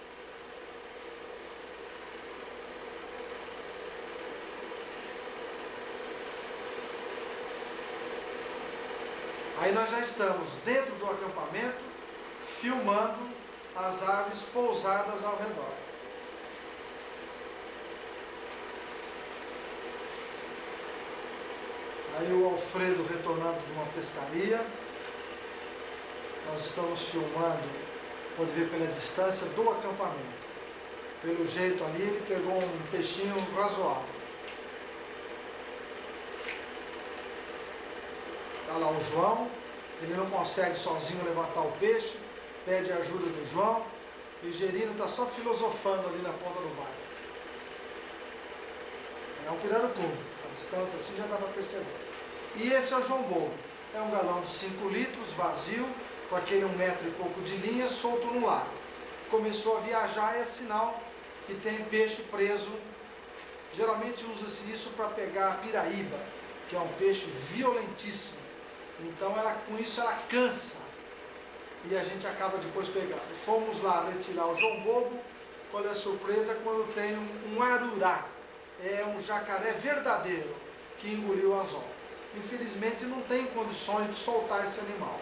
Aí nós já estamos dentro do acampamento, filmando as aves pousadas ao redor. Aí o Alfredo retornando de uma pescaria. Nós estamos filmando, pode ver pela distância do acampamento. Pelo jeito ali, ele pegou um peixinho razoável. Está lá o João, ele não consegue sozinho levantar o peixe, pede a ajuda do João, e o Gerino está só filosofando ali na ponta do barco. É um pirarucu, a distância assim já dá para perceber. E esse é o João Bobo, é um galão de 5 litros, vazio, com aquele 1 metro e pouco de linha, solto no lago. Começou a viajar, é sinal que tem peixe preso. Geralmente usa-se isso para pegar a piraíba, que é um peixe violentíssimo. Então com isso ela cansa e a gente acaba depois pegando. Fomos lá retirar o João Bobo. Qual é a surpresa? Quando tem um arurá, é um jacaré verdadeiro que engoliu o anzol. Infelizmente não tem condições de soltar esse animal.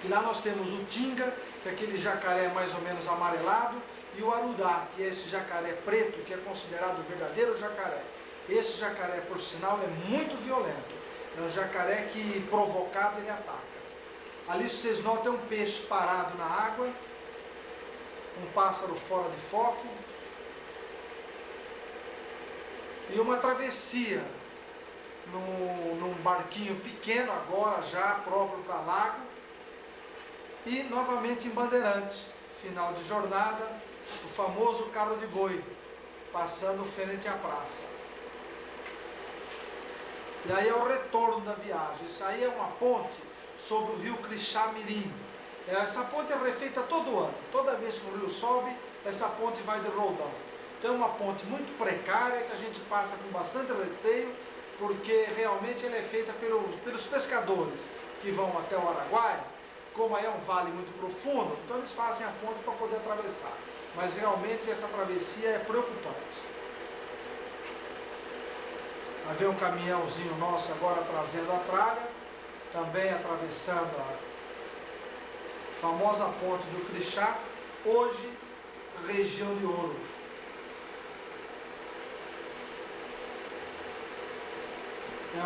E lá nós temos o tinga, que é aquele jacaré mais ou menos amarelado, e o arurá, que é esse jacaré preto, que é considerado o verdadeiro jacaré. Esse jacaré, por sinal, é muito violento. É um jacaré que, provocado, ele ataca. Ali vocês notam um peixe parado na água, um pássaro fora de foco, e uma travessia num barquinho pequeno, agora já próprio para lago, e novamente em Bandeirante, final de jornada, o famoso carro de boi, passando frente à praça. E aí é o retorno da viagem. Isso aí é uma ponte sobre o rio Crixá-Mirim. Essa ponte é refeita todo ano. Toda vez que o rio sobe, essa ponte vai de roldão. Então é uma ponte muito precária que a gente passa com bastante receio, porque realmente ela é feita pelos pescadores que vão até o Araguaia. Como aí é um vale muito profundo, então eles fazem a ponte para poder atravessar. Mas realmente essa travessia é preocupante. Havia um caminhãozinho nosso agora trazendo a tralha, também atravessando a famosa ponte do Crixá, hoje região de Ouro. É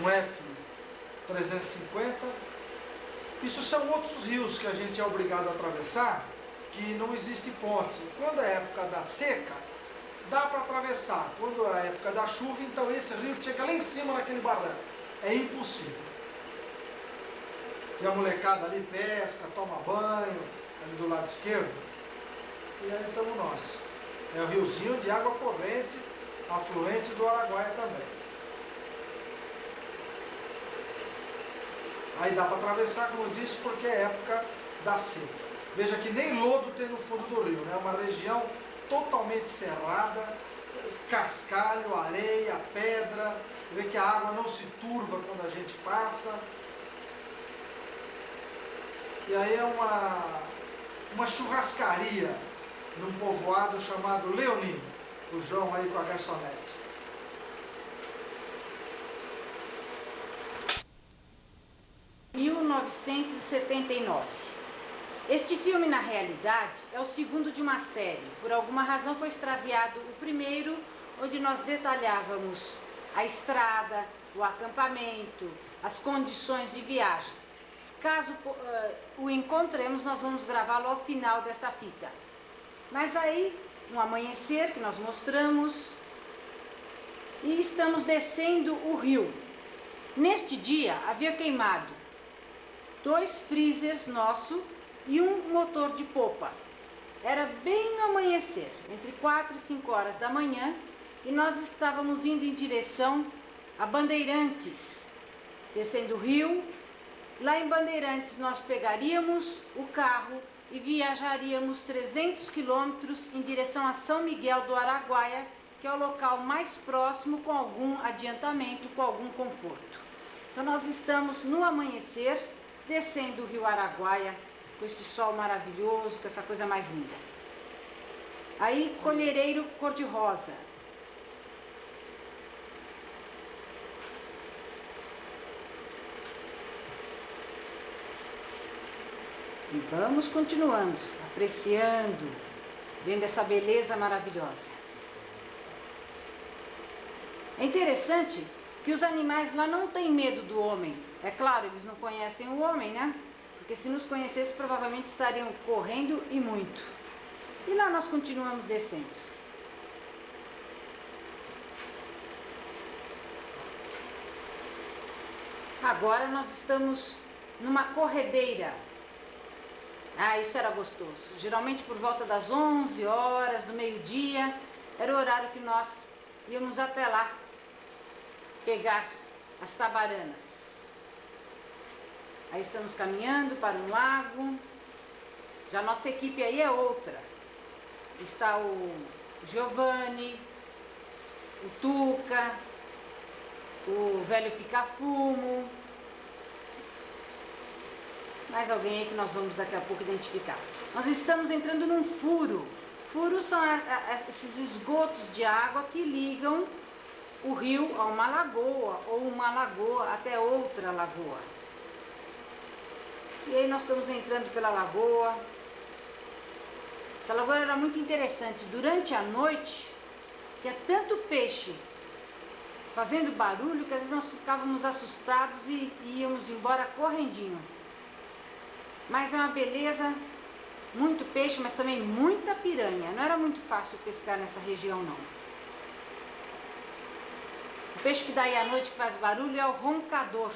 um F-350. Isso são outros rios que a gente é obrigado a atravessar, que não existe ponte. Quando é época da seca, dá para atravessar. Quando é época da chuva, então esse rio chega lá em cima naquele barranco. É impossível. E a molecada ali pesca, toma banho, ali do lado esquerdo. E aí estamos nós. É o riozinho de água corrente, afluente do Araguaia também. Aí dá para atravessar, como eu disse, porque é época da seca. Veja que nem lodo tem no fundo do rio, né? É uma região totalmente cerrada, cascalho, areia, pedra. Vê que a água não se turva quando a gente passa. E aí é uma churrascaria num povoado chamado Leonino. O João aí com a garçonete. Em 1979. Este filme, na realidade, é o segundo de uma série. Por alguma razão foi extraviado o primeiro, onde nós detalhávamos a estrada, o acampamento, as condições de viagem. Caso o encontremos, nós vamos gravá-lo ao final desta fita. Mas aí, um amanhecer que nós mostramos, e estamos descendo o rio. Neste dia, havia queimado 2 freezers nosso e um motor de popa. Era bem amanhecer, entre 4 e 5 horas da manhã, e nós estávamos indo em direção a Bandeirantes, descendo o rio. Lá em Bandeirantes nós pegaríamos o carro e viajaríamos 300 quilômetros em direção a São Miguel do Araguaia, que é o local mais próximo, com algum adiantamento, com algum conforto. Então nós estamos no amanhecer, descendo o rio Araguaia, com este sol maravilhoso, com essa coisa mais linda. Aí, colhereiro cor-de-rosa. E vamos continuando, apreciando, vendo essa beleza maravilhosa. É interessante que os animais lá não têm medo do homem. É claro, eles não conhecem o homem, né? Porque se nos conhecessem, provavelmente estariam correndo e muito. E lá nós continuamos descendo. Agora nós estamos numa corredeira. Ah, isso era gostoso. Geralmente por volta das 11 horas, do meio-dia, era o horário que nós íamos até lá pegar as tabaranas. Aí estamos caminhando para um lago. Já a nossa equipe aí é outra. Está o Giovanni, o Tuca, o velho Pica-Fumo. Mais alguém aí que nós vamos daqui a pouco identificar. Nós estamos entrando num furo. Furos são esses esgotos de água que ligam o rio a uma lagoa, ou uma lagoa até outra lagoa. E aí nós estamos entrando pela lagoa. Essa lagoa era muito interessante. Durante a noite, tinha tanto peixe fazendo barulho que às vezes nós ficávamos assustados e íamos embora correndinho. Mas é uma beleza, muito peixe, mas também muita piranha. Não era muito fácil pescar nessa região, não. O peixe que daí à noite que faz barulho é o roncador.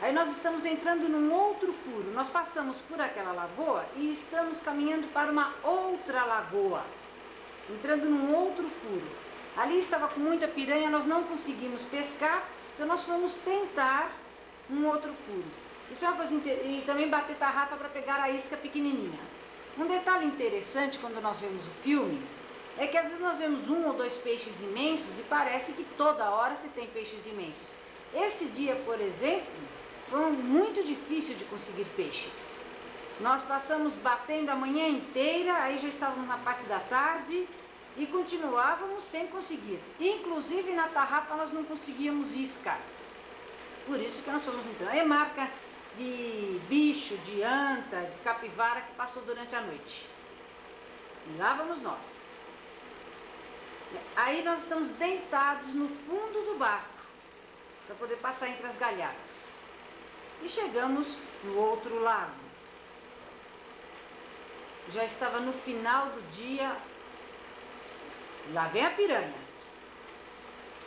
Aí nós estamos entrando num outro furo. Nós passamos por aquela lagoa e estamos caminhando para uma outra lagoa. Entrando num outro furo. Ali estava com muita piranha, nós não conseguimos pescar, então nós fomos tentar um outro furo. Isso é uma coisa e também bater tarrafa para pegar a isca pequenininha. Um detalhe interessante quando nós vemos o filme é que às vezes nós vemos 1 ou 2 peixes imensos e parece que toda hora se tem peixes imensos. Esse dia, por exemplo, foi muito difícil de conseguir peixes. Nós passamos batendo a manhã inteira, aí já estávamos na parte da tarde e continuávamos sem conseguir. Inclusive na tarrafa nós não conseguíamos isca. Por isso que nós fomos entrando. É marca de bicho, de anta, de capivara que passou durante a noite. E lá vamos nós. Aí nós estamos deitados no fundo do barco para poder passar entre as galhadas. E chegamos no outro lago. Já estava no final do dia. Lá vem a piranha.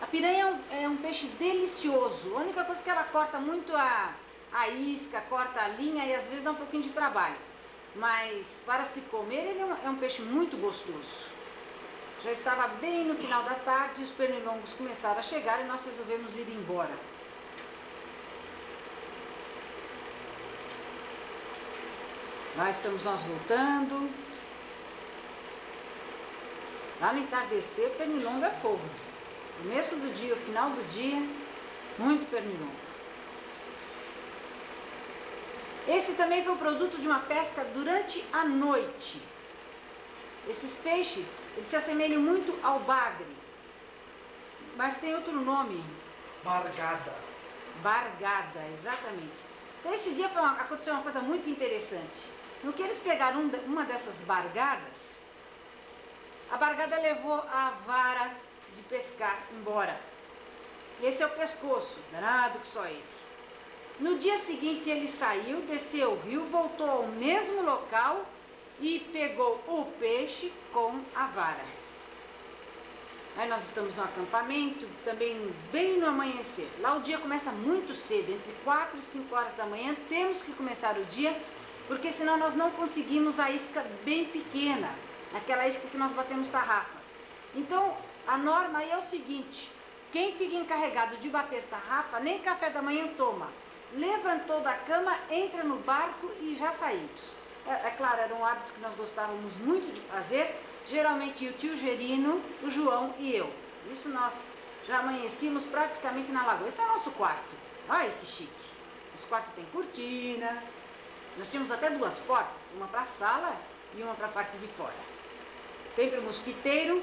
A piranha é um peixe delicioso. A única coisa que ela corta muito a isca, corta a linha e às vezes dá um pouquinho de trabalho. Mas para se comer ele é um peixe muito gostoso. Já estava bem no final da tarde e os pernilongos começaram a chegar e nós resolvemos ir embora. Lá estamos nós voltando. Lá no entardecer, pernilongo é fogo. Começo do dia, o final do dia, muito pernilongo. Esse também foi o produto de uma pesca durante a noite. Esses peixes, eles se assemelham muito ao bagre, mas tem outro nome. Bargada. Bargada, exatamente. Então esse dia aconteceu uma coisa muito interessante. No que eles pegaram uma dessas bargadas, a bargada levou a vara de pescar embora. Esse é o pescoço, danado que só ele. No dia seguinte ele saiu, desceu o rio, voltou ao mesmo local e pegou o peixe com a vara. Aí nós estamos no acampamento, também bem no amanhecer. Lá o dia começa muito cedo, entre 4 e 5 horas da manhã, temos que começar o dia, porque senão nós não conseguimos a isca bem pequena, aquela isca que nós batemos tarrafa. Então, a norma aí é o seguinte, quem fica encarregado de bater tarrafa, nem café da manhã toma. Levantou da cama, entra no barco e já saímos. É claro, era um hábito que nós gostávamos muito de fazer, geralmente o tio Gerino, o João e eu. Isso nós já amanhecíamos praticamente na lagoa. Esse é o nosso quarto. Olha que chique. Esse quarto tem cortina. Nós tínhamos até 2 portas, uma para a sala e uma para a parte de fora. Sempre mosquiteiro,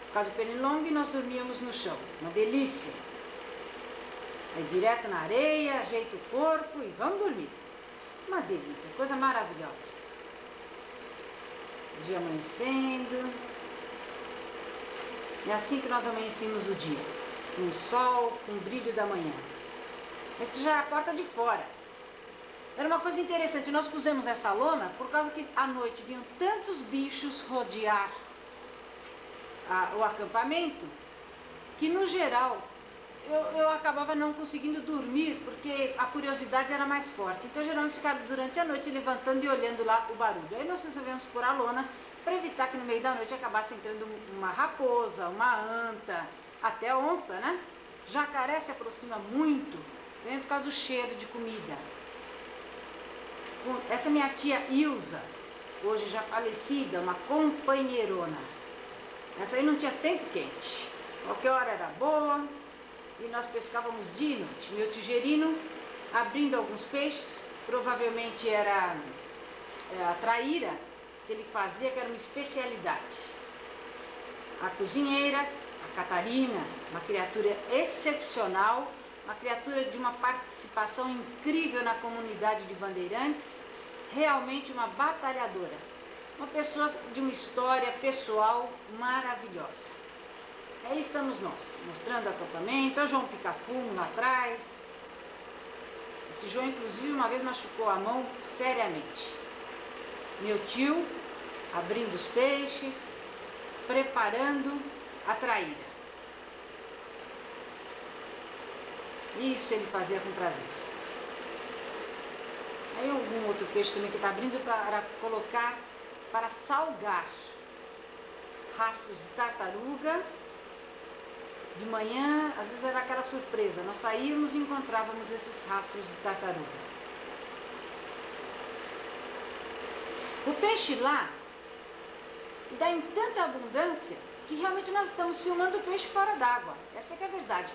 por causa do pernilongo, e nós dormíamos no chão. Uma delícia. Aí direto na areia, ajeita o corpo e vamos dormir. Uma delícia, coisa maravilhosa. O dia amanhecendo. É assim que nós amanhecemos o dia. Com o sol, com o brilho da manhã. Essa já é a porta de fora. Era uma coisa interessante, nós pusemos essa lona por causa que à noite vinham tantos bichos rodear o acampamento, que no geral eu acabava não conseguindo dormir, porque a curiosidade era mais forte. Então geralmente ficava durante a noite levantando e olhando lá o barulho. Aí nós resolvemos pôr a lona para evitar que no meio da noite acabasse entrando uma raposa, uma anta, até onça, né? Jacaré se aproxima muito, também por causa do cheiro de comida. Essa minha tia Ilza, hoje já falecida, uma companheirona. Essa aí não tinha tempo quente. Qualquer hora era boa e nós pescávamos dia e noite. Meu tio Gerino abrindo alguns peixes, provavelmente era a traíra que ele fazia, que era uma especialidade. A cozinheira, a Catarina, uma criatura excepcional, uma criatura de uma participação incrível na comunidade de Bandeirantes, realmente uma batalhadora, uma pessoa de uma história pessoal maravilhosa. Aí estamos nós, mostrando o acampamento, o João Pica-Fumo lá atrás. Esse João, inclusive, uma vez machucou a mão seriamente. Meu tio abrindo os peixes, preparando a traíra. Isso ele fazia com prazer. Aí algum outro peixe também que está abrindo para colocar, para salgar. Rastros de tartaruga. De manhã, às vezes era aquela surpresa. Nós saímos e encontrávamos esses rastros de tartaruga. O peixe lá dá em tanta abundância que realmente nós estamos filmando o peixe fora d'água. Essa que é a verdade.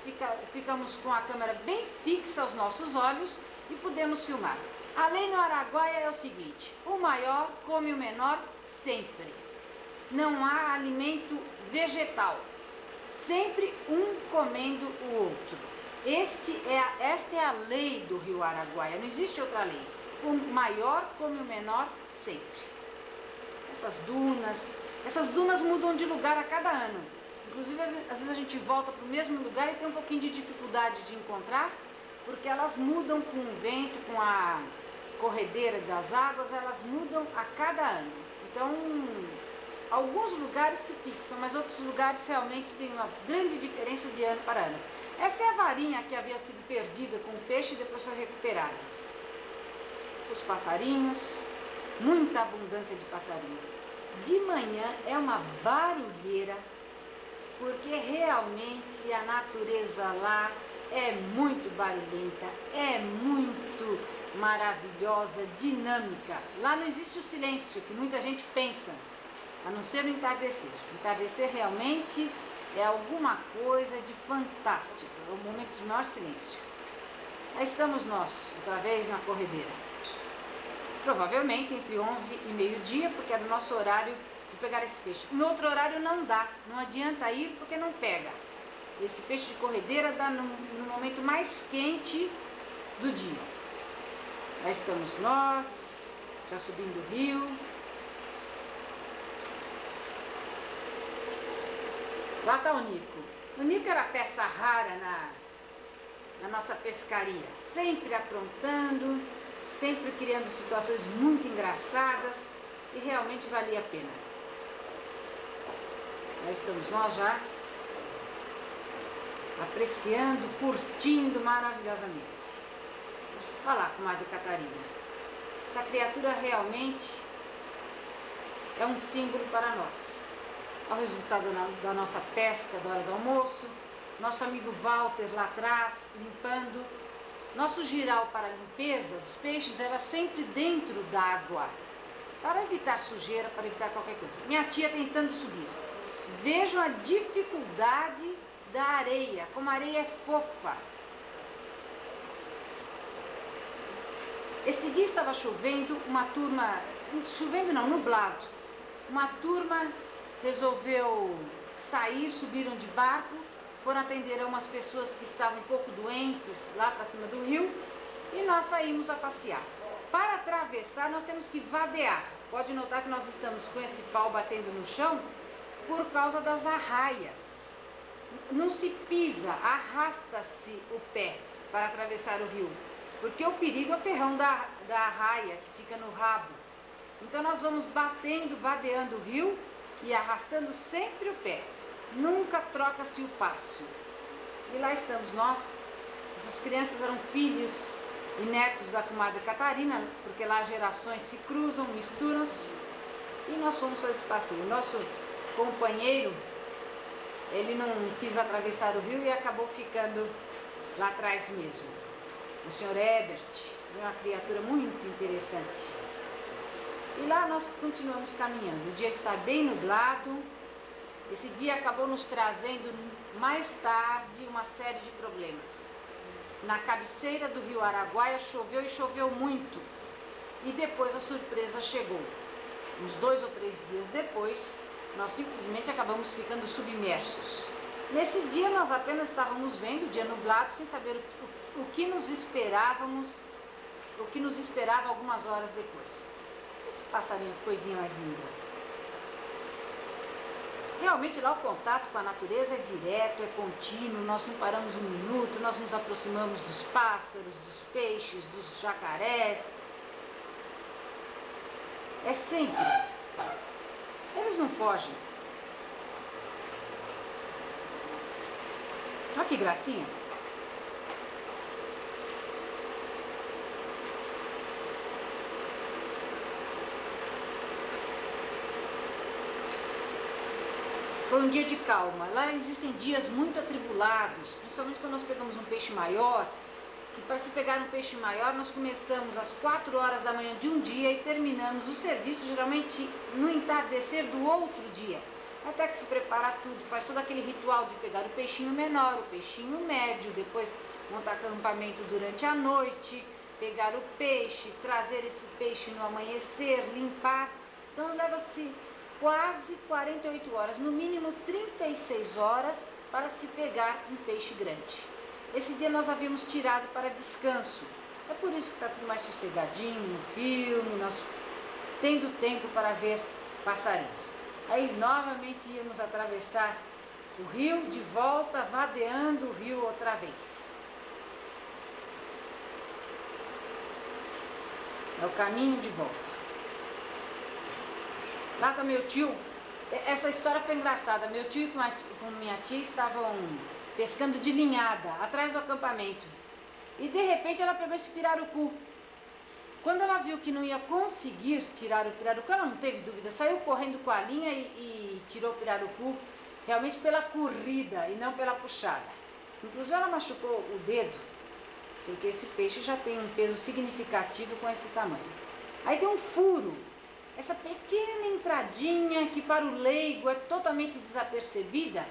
Ficamos com a câmera bem fixa aos nossos olhos e podemos filmar. A lei no Araguaia é o seguinte: o maior come o menor sempre. Não há alimento vegetal. Sempre um comendo o outro. Esta é a lei do rio Araguaia. Não existe outra lei. O maior come o menor sempre. Essas dunas mudam de lugar a cada ano. Inclusive, às vezes a gente volta para o mesmo lugar e tem um pouquinho de dificuldade de encontrar, porque elas mudam com o vento, com a corredeira das águas, elas mudam a cada ano. Então, alguns lugares se fixam, mas outros lugares realmente têm uma grande diferença de ano para ano. Essa é a varinha que havia sido perdida com o peixe e depois foi recuperada. Os passarinhos, muita abundância de passarinho. De manhã é uma barulheira, porque realmente a natureza lá é muito barulhenta, é muito maravilhosa, dinâmica. Lá não existe o silêncio que muita gente pensa, a não ser no entardecer. O entardecer realmente é alguma coisa de fantástico, é o momento de maior silêncio. Aí estamos nós, outra vez na corredeira. Provavelmente entre 11 e meio-dia, porque era o nosso horário de pegar esse peixe. Em outro horário não dá, não adianta ir porque não pega. Esse peixe de corredeira dá no momento mais quente do dia. Lá estamos nós, já subindo o rio. Lá está o Nico. O Nico era peça rara na nossa pescaria, sempre aprontando, sempre criando situações muito engraçadas e realmente valia a pena. Lá estamos nós já, apreciando, curtindo maravilhosamente. Olha lá, comadre Catarina. Essa criatura realmente é um símbolo para nós. Ao resultado da nossa pesca da hora do almoço, nosso amigo Walter lá atrás, limpando. Nosso giral para a limpeza dos peixes era sempre dentro d'água, para evitar sujeira, para evitar qualquer coisa. Minha tia tentando subir. Vejam a dificuldade da areia, como a areia é fofa. Este dia estava chovendo, nublado. Uma turma resolveu sair, subiram de barco, foram atender a umas pessoas que estavam um pouco doentes lá para cima do rio e nós saímos a passear. Para atravessar nós temos que vadear. Pode notar que nós estamos com esse pau batendo no chão por causa das arraias. Não se pisa, arrasta-se o pé para atravessar o rio, porque o perigo é o ferrão da arraia que fica no rabo. Então nós vamos batendo, vadeando o rio e arrastando sempre o pé. Nunca troca-se o passo. E lá estamos nós. Essas crianças eram filhos e netos da comadre Catarina, porque lá gerações se cruzam, misturam-se. E nós fomos fazer esse passeio. Nosso companheiro, ele não quis atravessar o rio e acabou ficando lá atrás mesmo. O senhor Ebert, uma criatura muito interessante. E lá nós continuamos caminhando. O dia está bem nublado. Esse dia acabou nos trazendo mais tarde uma série de problemas. Na cabeceira do rio Araguaia choveu e choveu muito. E depois a surpresa chegou. Uns 2 ou 3 dias depois, nós simplesmente acabamos ficando submersos. Nesse dia nós apenas estávamos vendo o dia nublado, sem saber o que nos esperávamos, o que nos esperava algumas horas depois. Esse passarinho, coisinha mais linda. Realmente lá o contato com a natureza é direto, é contínuo, nós não paramos um minuto, nós nos aproximamos dos pássaros, dos peixes, dos jacarés. É sempre. Eles não fogem. Olha que gracinha. Foi um dia de calma. Lá existem dias muito atribulados, principalmente quando nós pegamos um peixe maior, que para se pegar um peixe maior, nós começamos às 4 horas da manhã de um dia e terminamos o serviço geralmente no entardecer do outro dia. Até que se prepara tudo, faz todo aquele ritual de pegar o peixinho menor, o peixinho médio, depois montar acampamento durante a noite, pegar o peixe, trazer esse peixe no amanhecer, limpar. Então leva-se quase 48 horas, no mínimo 36 horas para se pegar um peixe grande. Esse dia nós havíamos tirado para descanso. É por isso que está tudo mais sossegadinho no filme, nós tendo tempo para ver passarinhos. Aí novamente íamos atravessar o rio de volta, vadeando o rio outra vez. É o caminho de volta. Lá com meu tio, essa história foi engraçada. Meu tio e com minha tia estavam pescando de linhada, atrás do acampamento. E de repente ela pegou esse pirarucu. Quando ela viu que não ia conseguir tirar o pirarucu, ela não teve dúvida, saiu correndo com a linha e tirou o pirarucu realmente pela corrida e não pela puxada. Inclusive ela machucou o dedo, porque esse peixe já tem um peso significativo com esse tamanho. Aí tem um furo, essa pequena entradinha que para o leigo é totalmente desapercebida,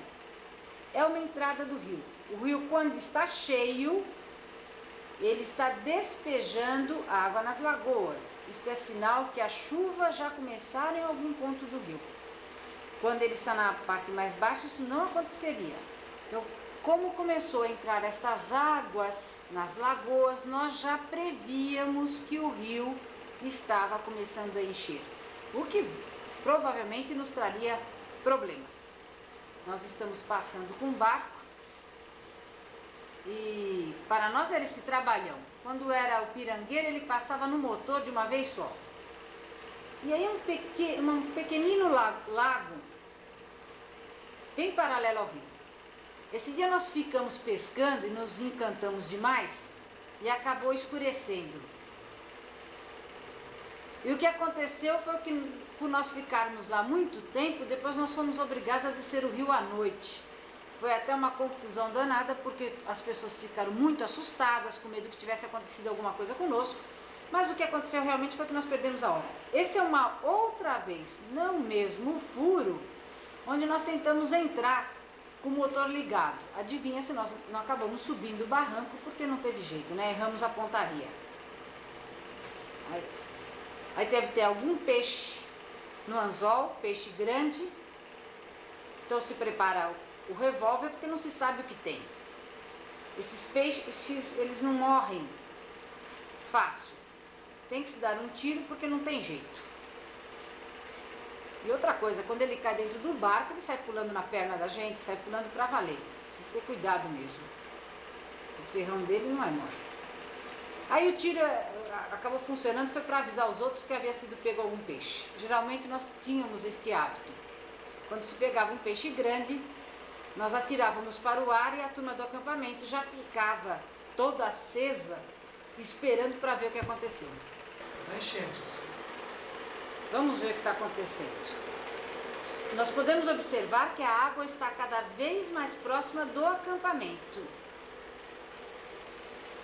é uma entrada do rio. O rio, quando está cheio, ele está despejando água nas lagoas. Isto é sinal que a chuva já começaram em algum ponto do rio. Quando ele está na parte mais baixa, isso não aconteceria. Então, como começou a entrar estas águas nas lagoas, nós já prevíamos que o rio estava começando a encher, o que provavelmente nos traria problemas. Nós estamos passando com um barco e para nós era esse trabalhão. Quando era o pirangueiro, ele passava no motor de uma vez só. E aí um pequenino lago, bem paralelo ao rio. Esse dia nós ficamos pescando e nos encantamos demais e acabou escurecendo. E o que aconteceu foi que, por nós ficarmos lá muito tempo, depois nós fomos obrigados a descer o rio à noite. Foi até uma confusão danada, porque as pessoas ficaram muito assustadas, com medo que tivesse acontecido alguma coisa conosco. Mas o que aconteceu realmente foi que nós perdemos a hora. Esse é uma outra vez, não o mesmo furo, onde nós tentamos entrar com o motor ligado. Adivinha se nós não acabamos subindo o barranco, porque não teve jeito, né? Erramos a pontaria. Aí deve ter algum peixe no anzol, peixe grande. Então se prepara o revólver, porque não se sabe o que tem. Esses peixes, eles não morrem fácil. Tem que se dar um tiro, porque não tem jeito. E outra coisa, quando ele cai dentro do barco, ele sai pulando na perna da gente, sai pulando para valer. Precisa ter cuidado mesmo. O ferrão dele não é mole. Aí o tiro acabou funcionando, foi para avisar os outros que havia sido pego algum peixe. Geralmente nós tínhamos este hábito. Quando se pegava um peixe grande, nós atirávamos para o ar e a turma do acampamento já ficava toda acesa, esperando para ver o que aconteceu. Não enchente, assim. Vamos ver o que está acontecendo. Nós podemos observar que a água está cada vez mais próxima do acampamento.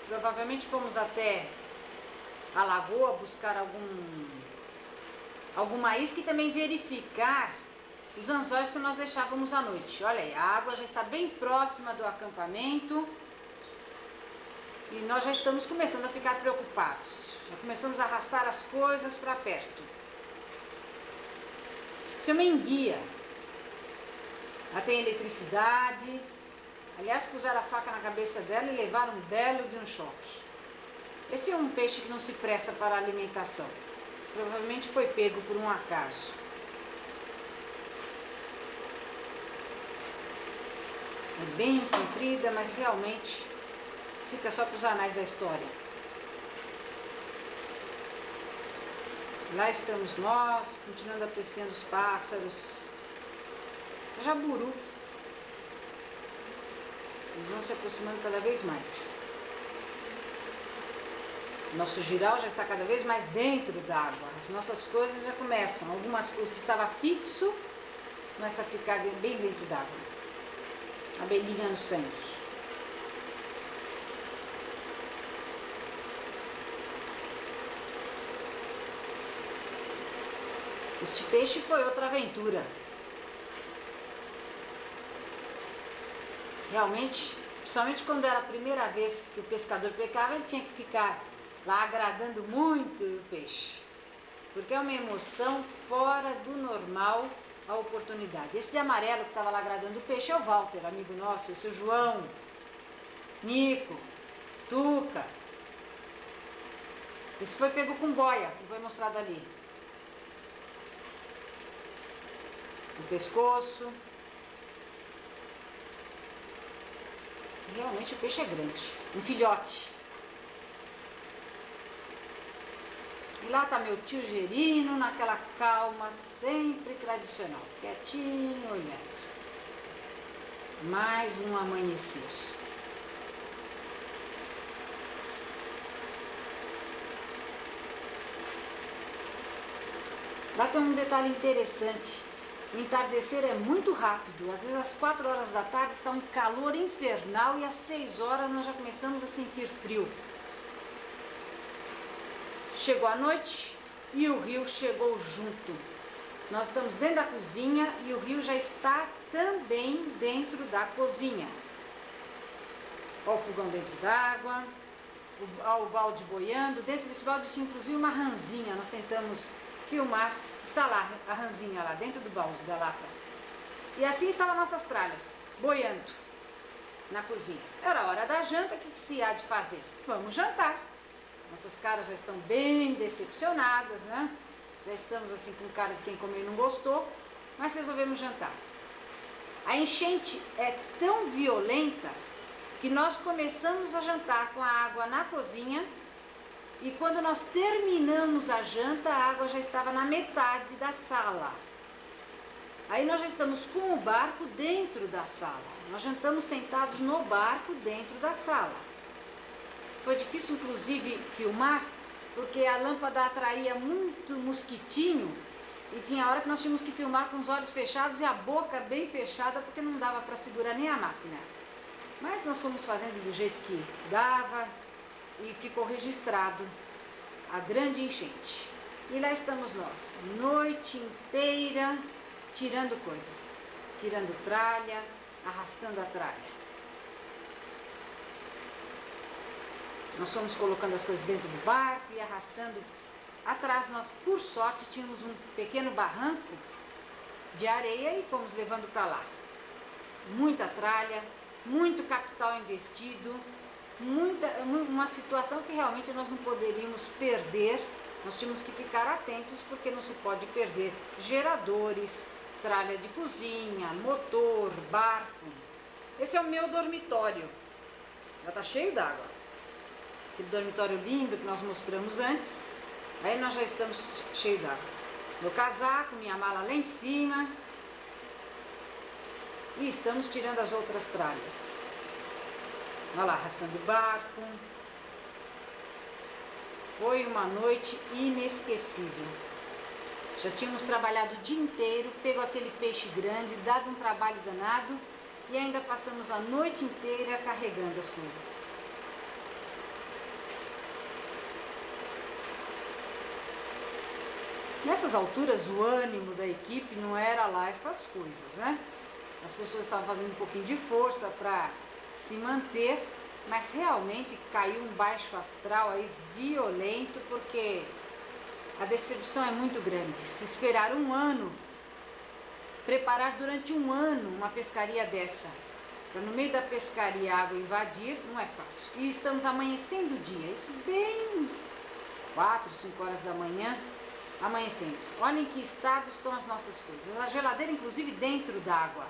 Provavelmente fomos até a lagoa buscar alguma isca e também verificar os anzóis que nós deixávamos à noite. Olha aí, a água já está bem próxima do acampamento e nós já estamos começando a ficar preocupados. Já começamos a arrastar as coisas para perto. Isso é uma enguia. Ela tem eletricidade. Aliás, puseram a faca na cabeça dela e levaram um belo de um choque. Esse é um peixe que não se presta para alimentação. Provavelmente foi pego por um acaso. É bem comprida, mas realmente fica só para os anais da história. Lá estamos nós, continuando apreciando os pássaros. Jaburu. Eles vão se aproximando cada vez mais. Nosso giral já está cada vez mais dentro d'água. As nossas coisas já começam. O que estava fixo começa a ficar bem dentro d'água. Abelhinha no sangue. Este peixe foi outra aventura. Realmente, principalmente quando era a primeira vez que o pescador pescava, ele tinha que ficar lá agradando muito o peixe. Porque é uma emoção fora do normal a oportunidade. Esse de amarelo que estava lá agradando o peixe é o Walter, amigo nosso, esse é o João, Nico, Tuca. Esse foi pego com boia, que foi mostrado ali. Do pescoço. Realmente o peixe é grande, um filhote. E lá está meu tio Gerino, naquela calma sempre tradicional, quietinho, olhando. Mais um amanhecer. Lá tem um detalhe interessante. O entardecer é muito rápido. Às vezes às 4 horas da tarde está um calor infernal e às 6 horas nós já começamos a sentir frio. Chegou a noite e o rio chegou junto. Nós estamos dentro da cozinha e o rio já está também dentro da cozinha. Olha o fogão dentro d'água, o balde boiando. Dentro desse balde tinha inclusive uma ranzinha. Nós tentamos filmar. Está lá a ranzinha lá dentro do balde da lata. E assim estavam nossas tralhas, boiando na cozinha. Era a hora da janta, o que se há de fazer? Vamos jantar. Nossas caras já estão bem decepcionadas, né? Já estamos assim com cara de quem comeu e não gostou, mas resolvemos jantar. A enchente é tão violenta que nós começamos a jantar com a água na cozinha. E quando nós terminamos a janta, a água já estava na metade da sala. Aí nós já estamos com o barco dentro da sala. Nós jantamos sentados no barco dentro da sala. Foi difícil, inclusive, filmar, porque a lâmpada atraía muito mosquitinho. E tinha hora que nós tínhamos que filmar com os olhos fechados e a boca bem fechada, porque não dava para segurar nem a máquina. Mas nós fomos fazendo do jeito que dava. E ficou registrado a grande enchente. E lá estamos nós, noite inteira, tirando coisas. Tirando tralha, arrastando a tralha. Nós fomos colocando as coisas dentro do barco e arrastando. Atrás nós, por sorte, tínhamos um pequeno barranco de areia e fomos levando para lá. Muita tralha, muito capital investido. Uma situação que realmente nós não poderíamos perder, nós tínhamos que ficar atentos porque não se pode perder geradores, tralha de cozinha, motor, barco. Esse é o meu dormitório, já está cheio d'água. Aquele dormitório lindo que nós mostramos antes, aí nós já estamos cheio d'água. Meu casaco, minha mala lá em cima e estamos tirando as outras tralhas. Olha lá, arrastando o barco. Foi uma noite inesquecível. Já tínhamos trabalhado o dia inteiro, pego aquele peixe grande, dado um trabalho danado e ainda passamos a noite inteira carregando as coisas. Nessas alturas, o ânimo da equipe não era lá essas coisas, né? As pessoas estavam fazendo um pouquinho de força para se manter, mas realmente caiu um baixo astral aí violento, porque a decepção é muito grande. Se esperar um ano, preparar durante um ano uma pescaria dessa, para no meio da pescaria a água invadir, não é fácil. E estamos amanhecendo o dia, isso bem 4, 5 horas da manhã, amanhecendo. Olha em que estado estão as nossas coisas. A geladeira, inclusive, dentro d'água.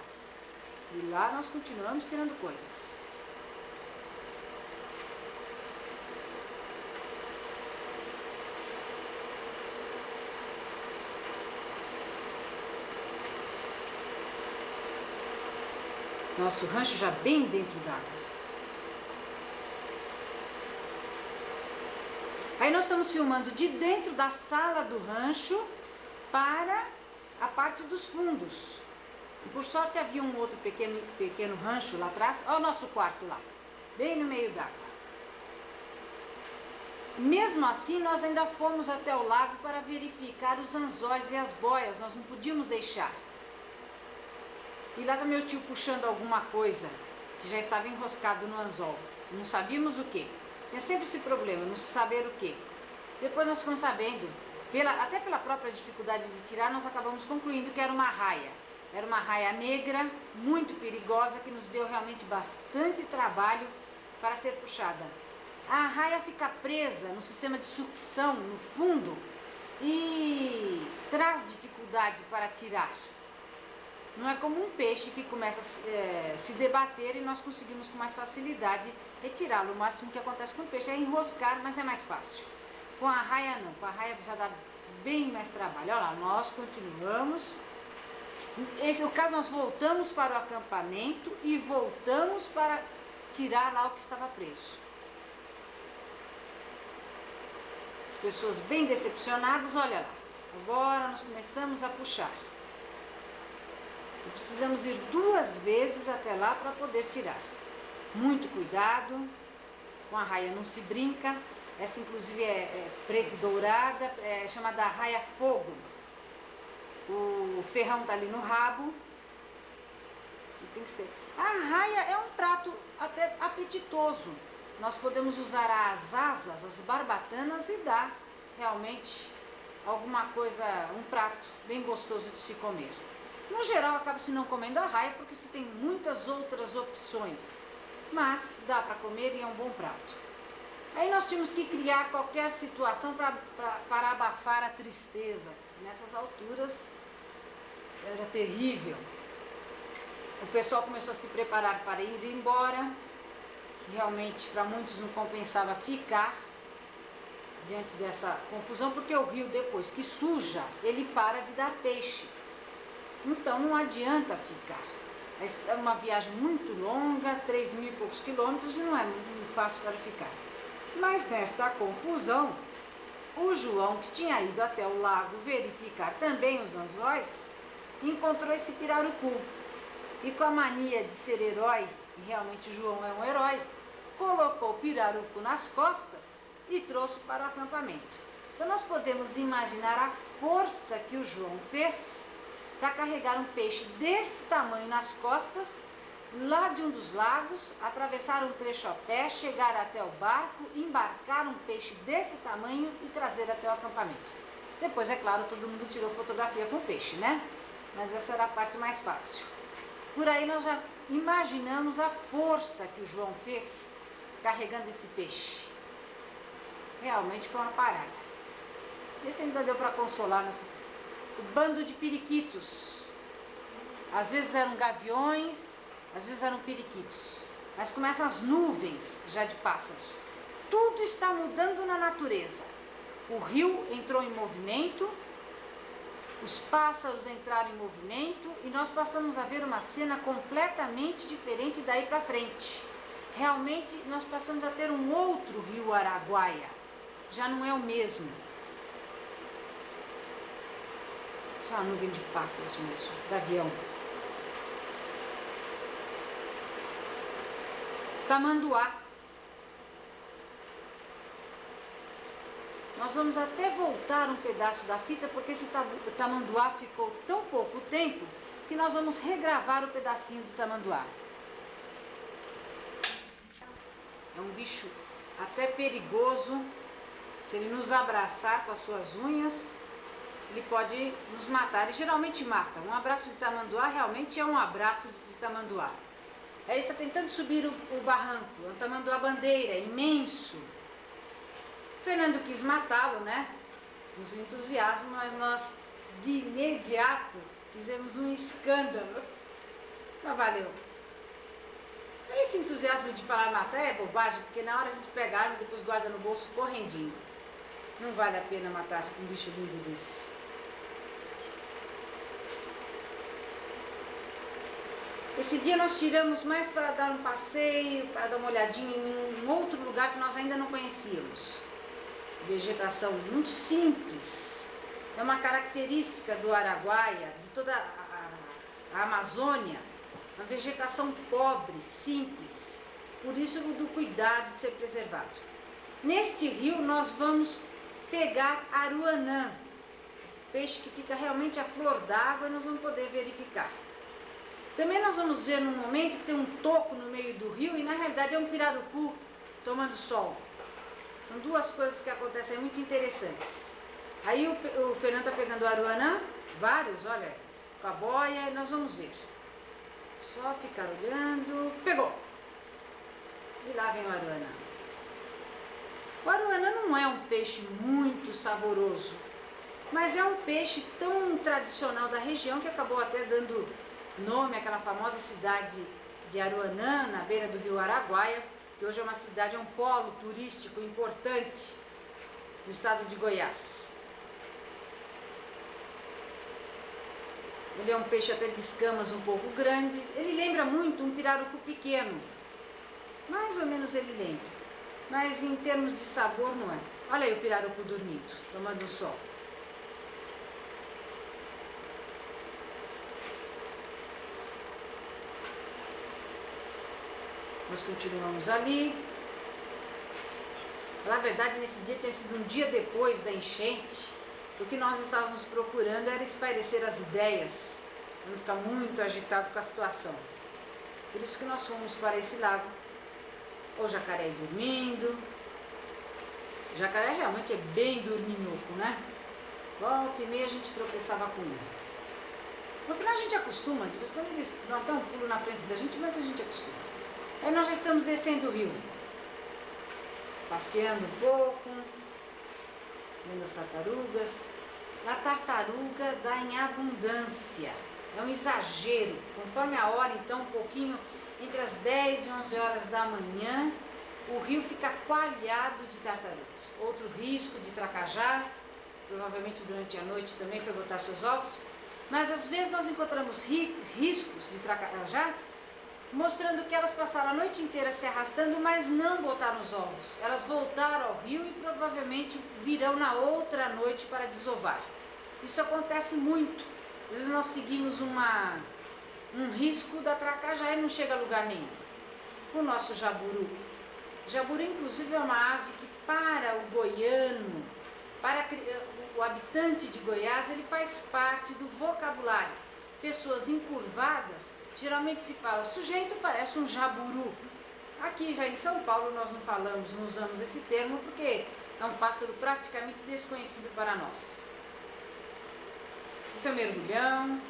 E lá nós continuamos tirando coisas. Nosso rancho já bem dentro d'água. Aí nós estamos filmando de dentro da sala do rancho para a parte dos fundos. E por sorte havia um outro pequeno rancho lá atrás. Olha o nosso quarto lá, bem no meio d'água. Mesmo assim, nós ainda fomos até o lago para verificar os anzóis e as boias, nós não podíamos deixar. E lá está meu tio puxando alguma coisa que já estava enroscado no anzol. Não sabíamos o que. Tinha sempre esse problema, não saber o que. Depois nós ficamos sabendo, até pela própria dificuldade de tirar, nós acabamos concluindo que era uma raia. Era uma raia negra, muito perigosa, que nos deu realmente bastante trabalho para ser puxada. A raia fica presa no sistema de sucção, no fundo, e traz dificuldade para tirar. Não é como um peixe que começa a se debater e nós conseguimos com mais facilidade retirá-lo. O máximo que acontece com o peixe é enroscar, mas é mais fácil. Com a raia não, com a raia já dá bem mais trabalho. Olha lá, nós continuamos. No caso, nós voltamos para o acampamento e voltamos para tirar lá o que estava preso. As pessoas bem decepcionadas, olha lá, agora nós começamos a puxar. E precisamos ir 2 vezes até lá para poder tirar. Muito cuidado, com a raia não se brinca. Essa inclusive é preta e dourada, é chamada raia fogo. O ferrão está ali no rabo. E tem que ser. A raia é um prato até apetitoso. Nós podemos usar as asas, as barbatanas e dar realmente alguma coisa, um prato bem gostoso de se comer. No geral, acaba-se não comendo a raia porque se tem muitas outras opções, mas dá para comer e é um bom prato. Aí nós tínhamos que criar qualquer situação para abafar a tristeza. Nessas alturas era terrível. O pessoal começou a se preparar para ir embora. Realmente para muitos não compensava ficar diante dessa confusão, porque o rio depois que suja, ele para de dar peixe. Então não adianta ficar. É uma viagem muito longa, 3.000 e poucos quilômetros, e não é muito fácil para ficar. Mas nesta confusão, o João, que tinha ido até o lago verificar também os anzóis, encontrou esse pirarucu. E com a mania de ser herói, e realmente o João é um herói, colocou o pirarucu nas costas e trouxe para o acampamento. Então nós podemos imaginar a força que o João fez para carregar um peixe desse tamanho nas costas, lá de um dos lagos, atravessar um trecho a pé, chegar até o barco, embarcar um peixe desse tamanho e trazer até o acampamento. Depois, é claro, todo mundo tirou fotografia com o peixe, né? Mas essa era a parte mais fácil. Por aí nós já imaginamos a força que o João fez carregando esse peixe. Realmente foi uma parada. Esse ainda deu para consolar o bando de periquitos. Às vezes eram gaviões, às vezes eram periquitos. Mas começam as nuvens já de pássaros. Tudo está mudando na natureza. O rio entrou em movimento, os pássaros entraram em movimento e nós passamos a ver uma cena completamente diferente daí para frente. Realmente nós passamos a ter um outro rio Araguaia. Já não é o mesmo. Só uma nuvem de pássaros mesmo, gavião. Tamanduá. Nós vamos até voltar um pedaço da fita, porque esse tamanduá ficou tão pouco tempo que nós vamos regravar o pedacinho do tamanduá. É um bicho até perigoso. Se ele nos abraçar com as suas unhas, ele pode nos matar. E geralmente mata. Um abraço de tamanduá realmente é um abraço de tamanduá. Aí está tentando subir o barranco. É um tamanduá bandeira, imenso. O Fernando quis matá-lo, né? Nos entusiasmo, mas nós de imediato fizemos um escândalo. Mas valeu. Esse entusiasmo de falar matar é bobagem, porque na hora a gente pega a arma e depois guarda no bolso correndinho. Não vale a pena matar um bicho lindo desse. Esse dia nós tiramos mais para dar um passeio, para dar uma olhadinha em um outro lugar que nós ainda não conhecíamos. Vegetação muito simples. É uma característica do Araguaia, de toda a Amazônia. Uma vegetação pobre, simples. Por isso do cuidado de ser preservado. Neste rio nós vamos pegar aruanã, peixe que fica realmente à flor d'água, e nós vamos poder verificar. Também nós vamos ver num momento que tem um toco no meio do rio e na realidade é um pirarucu tomando sol. São duas coisas que acontecem muito interessantes. Aí o Fernando está pegando o aruanã, vários, olha, com a boia, e nós vamos ver. Só ficar olhando, pegou! E lá vem o aruanã. O aruanã não é um peixe muito saboroso, mas é um peixe tão tradicional da região que acabou até dando nome àquela famosa cidade de Aruanã, na beira do rio Araguaia, que hoje é uma cidade, é um polo turístico importante no estado de Goiás. Ele é um peixe até de escamas um pouco grandes, ele lembra muito um pirarucu pequeno, mais ou menos ele lembra, mas em termos de sabor não é. Olha aí o pirarucu dormindo, tomando um sol. Nós continuamos ali. Na verdade, nesse dia tinha sido um dia depois da enchente. O que nós estávamos procurando era espairecer as ideias, para não ficar muito agitado com a situação. Por isso que nós fomos para esse lago. O jacaré dormindo. O jacaré realmente é bem dorminhoco, né? Volta e meia a gente tropeçava com ele. No final a gente acostuma, de vez em quando eles dão até um pulo na frente da gente, mas a gente acostuma. Aí nós já estamos descendo o rio, passeando um pouco, vendo as tartarugas. A tartaruga dá em abundância, é um exagero. Conforme a hora, então, um pouquinho, entre as 10 e 11 horas da manhã, o rio fica coalhado de tartarugas. Outro risco de tracajá, provavelmente durante a noite também para botar seus ovos, mas às vezes nós encontramos riscos de tracajá, mostrando que elas passaram a noite inteira se arrastando, mas não botaram os ovos. Elas voltaram ao rio e provavelmente virão na outra noite para desovar. Isso acontece muito. Às vezes nós seguimos um risco da tracajá e não chega a lugar nenhum. O nosso jaburu. Jaburu, inclusive, é uma ave que, para o goiano, para o habitante de Goiás, ele faz parte do vocabulário. Pessoas encurvadas, geralmente se fala, o sujeito parece um jaburu. Aqui já em São Paulo nós não usamos esse termo porque é um pássaro praticamente desconhecido para nós. Esse é o mergulhão,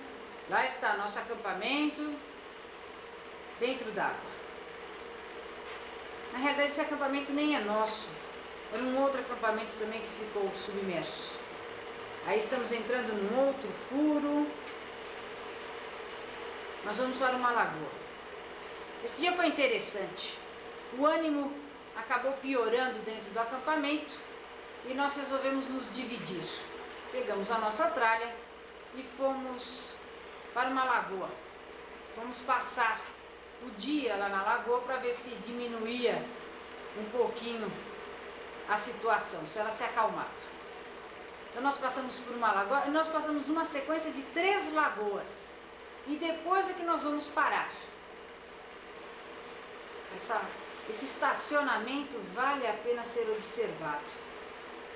lá está nosso acampamento, dentro d'água. Na realidade esse acampamento nem é nosso, era um outro acampamento também que ficou submerso. Aí estamos entrando num outro furo. Nós vamos para uma lagoa. Esse dia foi interessante. O ânimo acabou piorando dentro do acampamento e nós resolvemos nos dividir. Pegamos a nossa tralha e fomos para uma lagoa. Vamos passar o dia lá na lagoa para ver se diminuía um pouquinho a situação, se ela se acalmava. Então nós passamos por uma lagoa e nós passamos numa sequência de 3 lagoas. E depois é que nós vamos parar. Esse estacionamento vale a pena ser observado,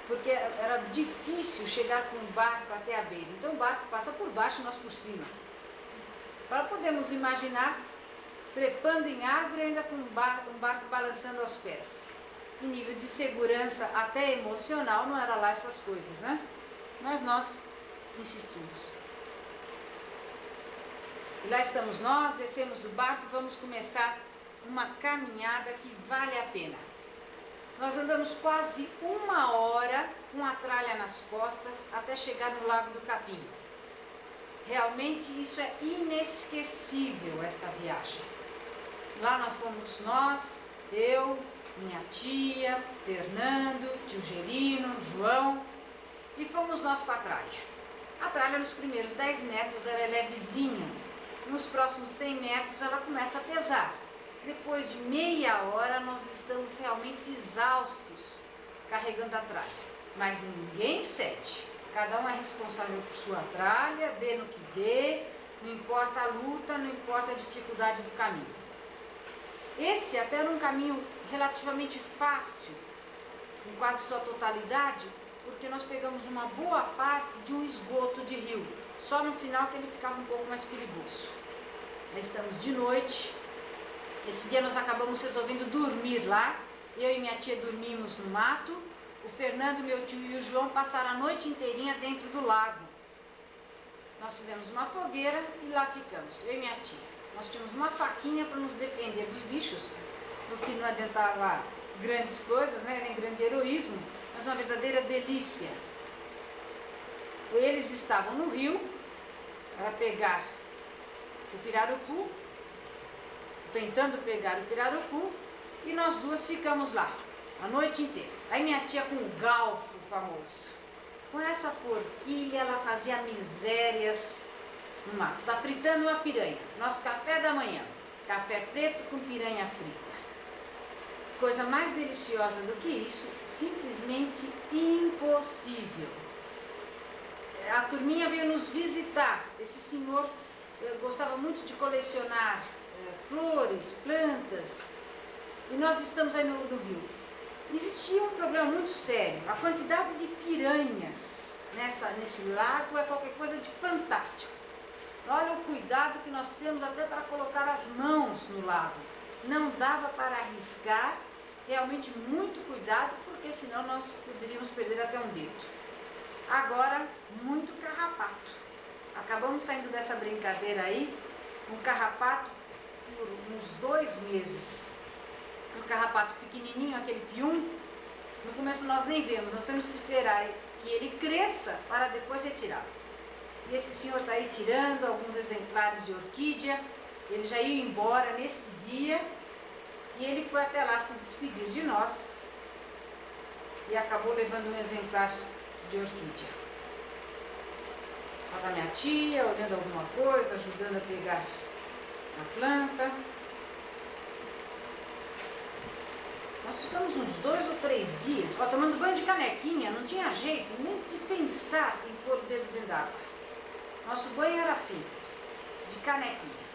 porque era difícil chegar com o barco até a beira. Então o barco passa por baixo e nós por cima. Para podermos imaginar, trepando em árvore ainda com um barco balançando aos pés. Em nível de segurança, até emocional, não era lá essas coisas, né? Mas nós insistimos. E lá estamos nós, descemos do barco e vamos começar uma caminhada que vale a pena. Nós andamos quase 1 hora com a tralha nas costas até chegar no Lago do Capim. Realmente isso é inesquecível, esta viagem. Lá nós fomos nós, eu, minha tia, Fernando, tio Gerino, João, e fomos nós com a tralha. A tralha nos primeiros 10 metros ela é levezinha. Nos próximos 100 metros ela começa a pesar. Depois de meia hora nós estamos realmente exaustos carregando a tralha. Mas ninguém cede. Cada um é responsável por sua tralha, dê no que dê, não importa a luta, não importa a dificuldade do caminho. Esse até era um caminho relativamente fácil, em quase sua totalidade, porque nós pegamos uma boa parte de um esgoto de rio, só no final que ele ficava um pouco mais perigoso. Nós estamos de noite, esse dia nós acabamos resolvendo dormir lá, eu e minha tia dormimos no mato, o Fernando, meu tio e o João passaram a noite inteirinha dentro do lago. Nós fizemos uma fogueira e lá ficamos, eu e minha tia. Nós tínhamos uma faquinha para nos defender dos bichos, porque não adiantava grandes coisas, né, nem grande heroísmo, mas uma verdadeira delícia. Eles estavam no rio para pegar o pirarucu, tentando pegar o pirarucu, e nós duas ficamos lá a noite inteira. Aí minha tia com o galfo famoso, com essa forquilha, ela fazia misérias no mato. Tá fritando uma piranha, nosso café da manhã, café preto com piranha frita. Coisa mais deliciosa do que isso, simplesmente impossível. A turminha veio nos visitar, esse senhor gostava muito de colecionar flores, plantas, e nós estamos aí no rio. Existia um problema muito sério, a quantidade de piranhas nesse lago é qualquer coisa de fantástico. Olha o cuidado que nós temos até para colocar as mãos no lago. Não dava para arriscar, realmente muito cuidado, porque senão nós poderíamos perder até um dedo. Agora, muito carrapato. Acabamos saindo dessa brincadeira aí, um carrapato por uns 2 meses. Um carrapato pequenininho, aquele pium. No começo nós nem vemos, nós temos que esperar que ele cresça para depois retirá-lo. E esse senhor está aí tirando alguns exemplares de orquídea. Ele já ia embora neste dia e ele foi até lá se despedir de nós e acabou levando um exemplar de orquídea. Estava minha tia olhando alguma coisa, ajudando a pegar a planta. Nós ficamos uns 2 ou 3 dias, tomando banho de canequinha, não tinha jeito nem de pensar em pôr o dedo dentro d'água. Nosso banho era assim, de canequinha.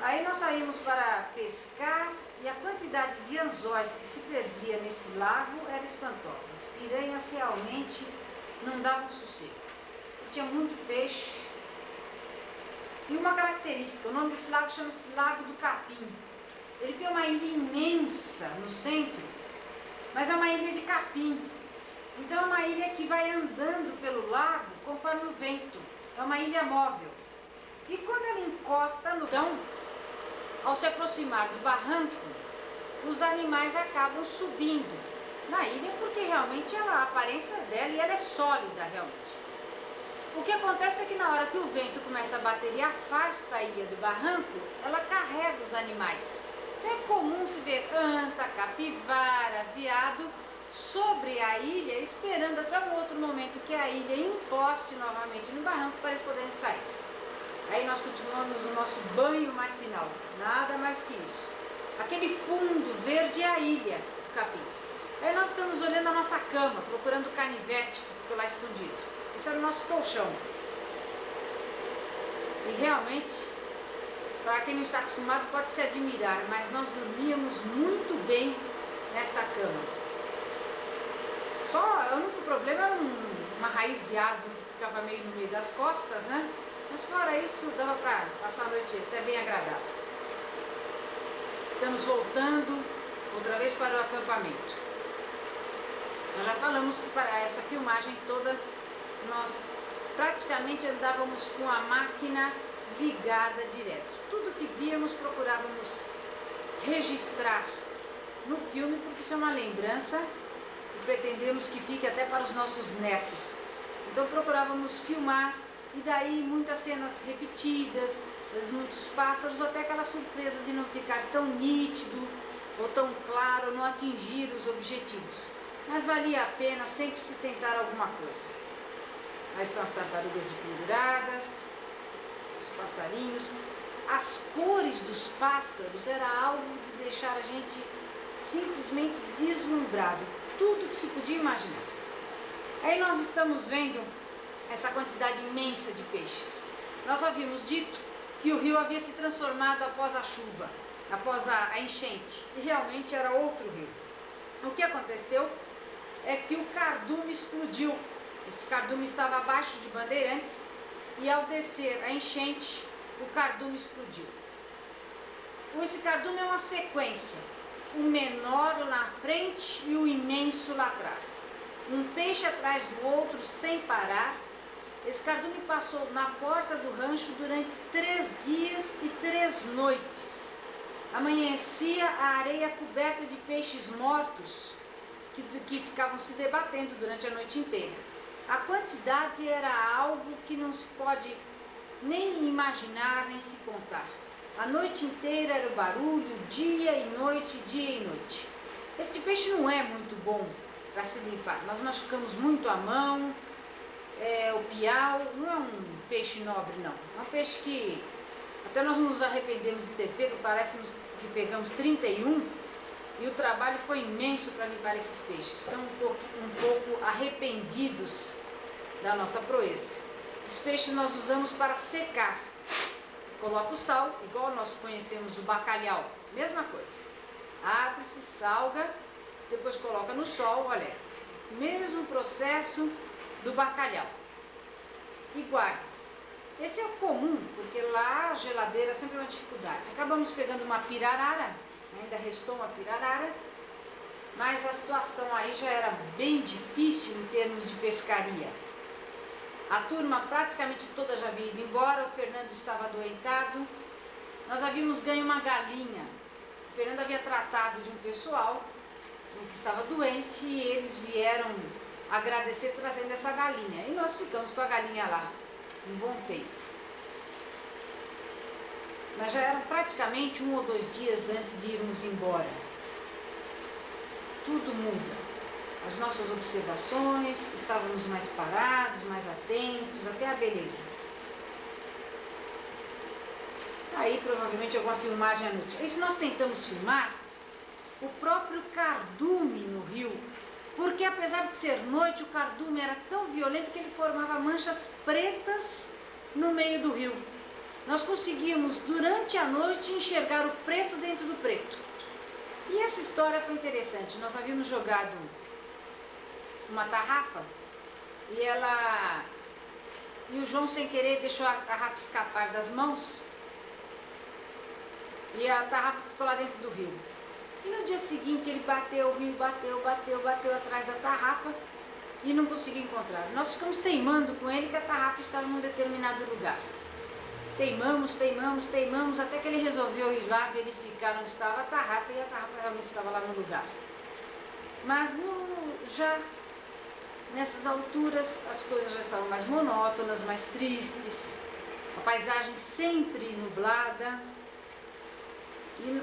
Aí nós saímos para pescar e a quantidade de anzóis que se perdia nesse lago era espantosa. As piranhas realmente não davam sossego. Tinha muito peixe. E uma característica, o nome desse lago chama-se Lago do Capim. Ele tem uma ilha imensa no centro, mas é uma ilha de capim. Então é uma ilha que vai andando pelo lago conforme o vento. É uma ilha móvel. E quando ela encosta no chão, ao se aproximar do barranco, os animais acabam subindo na ilha, porque realmente a aparência dela e ela é sólida realmente. O que acontece é que na hora que o vento começa a bater e afasta a ilha do barranco, ela carrega os animais. Então é comum se ver anta, capivara, veado sobre a ilha, esperando até um outro momento que a ilha encoste novamente no barranco para eles poderem sair. Aí nós continuamos o nosso banho matinal, nada mais que isso. Aquele fundo verde é a ilha do capim. Aí nós estamos olhando a nossa cama, procurando o canivete que ficou lá escondido. Esse era o nosso colchão. E realmente, para quem não está acostumado pode se admirar, mas nós dormíamos muito bem nesta cama. Só o único problema era uma raiz de árvore que ficava meio no meio das costas, né? Mas fora isso, dava para passar a noite até bem agradável. Estamos voltando outra vez para o acampamento. Nós já falamos que para essa filmagem toda, nós praticamente andávamos com a máquina ligada direto. Tudo que víamos procurávamos registrar no filme, porque isso é uma lembrança e pretendemos que fique até para os nossos netos. Então procurávamos filmar, e daí muitas cenas repetidas, muitos pássaros, até aquela surpresa de não ficar tão nítido ou tão claro, não atingir os objetivos. Mas valia a pena sempre se tentar alguma coisa. Aí estão as tartarugas penduradas, os passarinhos. As cores dos pássaros era algo de deixar a gente simplesmente deslumbrado. Tudo que se podia imaginar. Aí nós estamos vendo essa quantidade imensa de peixes. Nós havíamos dito que o rio havia se transformado após a chuva, após a enchente, e realmente era outro rio. O que aconteceu é que o cardume explodiu. Esse cardume estava abaixo de Bandeirantes e ao descer a enchente, o cardume explodiu. Esse cardume é uma sequência, o menor lá na frente e o imenso lá atrás. Um peixe atrás do outro sem parar. Esse cardume passou na porta do rancho durante 3 dias e 3 noites. Amanhecia a areia coberta de peixes mortos que ficavam se debatendo durante a noite inteira. A quantidade era algo que não se pode nem imaginar, nem se contar. A noite inteira era o barulho, dia e noite, dia e noite. Este peixe não é muito bom para se limpar. Nós machucamos muito a mão, o piau, não é um peixe nobre não. É um peixe que até nós nos arrependemos de ter pego, parece que pegamos 31 e o trabalho foi imenso para limpar esses peixes. Estamos um pouco arrependidos da nossa proeza. Esses peixes nós usamos para secar. Coloca o sal, igual nós conhecemos o bacalhau, mesma coisa. Abre-se, salga, depois coloca no sol, olha, mesmo processo do bacalhau. E guarda-se. Esse é o comum, porque lá a geladeira é sempre uma dificuldade. Acabamos pegando uma pirarara, ainda restou uma pirarara, mas a situação aí já era bem difícil em termos de pescaria. A turma praticamente toda já havia ido embora, o Fernando estava adoentado, nós havíamos ganho uma galinha. O Fernando havia tratado de um pessoal que estava doente e eles vieram agradecer trazendo essa galinha. E nós ficamos com a galinha lá um bom tempo. Mas já era praticamente 1 ou 2 dias antes de irmos embora. Tudo muda. As nossas observações, estávamos mais parados, mais atentos, até a beleza. Aí provavelmente alguma filmagem à noite. Isso nós tentamos filmar o próprio cardume no rio, porque apesar de ser noite, o cardume era tão violento que ele formava manchas pretas no meio do rio. Nós conseguíamos durante a noite enxergar o preto dentro do preto. E essa história foi interessante. Nós havíamos jogado uma tarrafa e o João sem querer deixou a tarrafa escapar das mãos e a tarrafa ficou lá dentro do rio. E no dia seguinte ele bateu o rio, bateu atrás da tarrafa e não conseguiu encontrar. Nós ficamos teimando com ele que a tarrafa estava num determinado lugar. Teimamos, até que ele resolveu ir lá verificar onde estava a tarrafa e a tarrafa realmente estava lá no lugar. Mas já nessas alturas as coisas já estavam mais monótonas, mais tristes, a paisagem sempre nublada.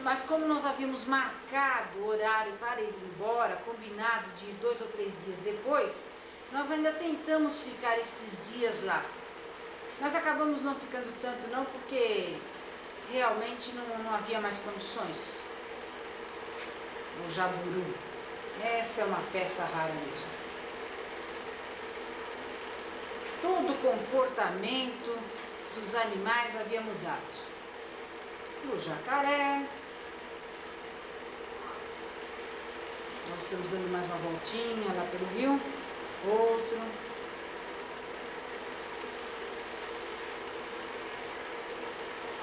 Mas como nós havíamos marcado o horário para ir embora, combinado de ir 2 ou 3 dias depois, nós ainda tentamos ficar esses dias lá. Mas acabamos não ficando tanto não, porque realmente não havia mais condições. O jaburu, essa é uma peça rara mesmo. Todo o comportamento dos animais havia mudado. O jacaré. Nós estamos dando mais uma voltinha lá pelo rio. Outro.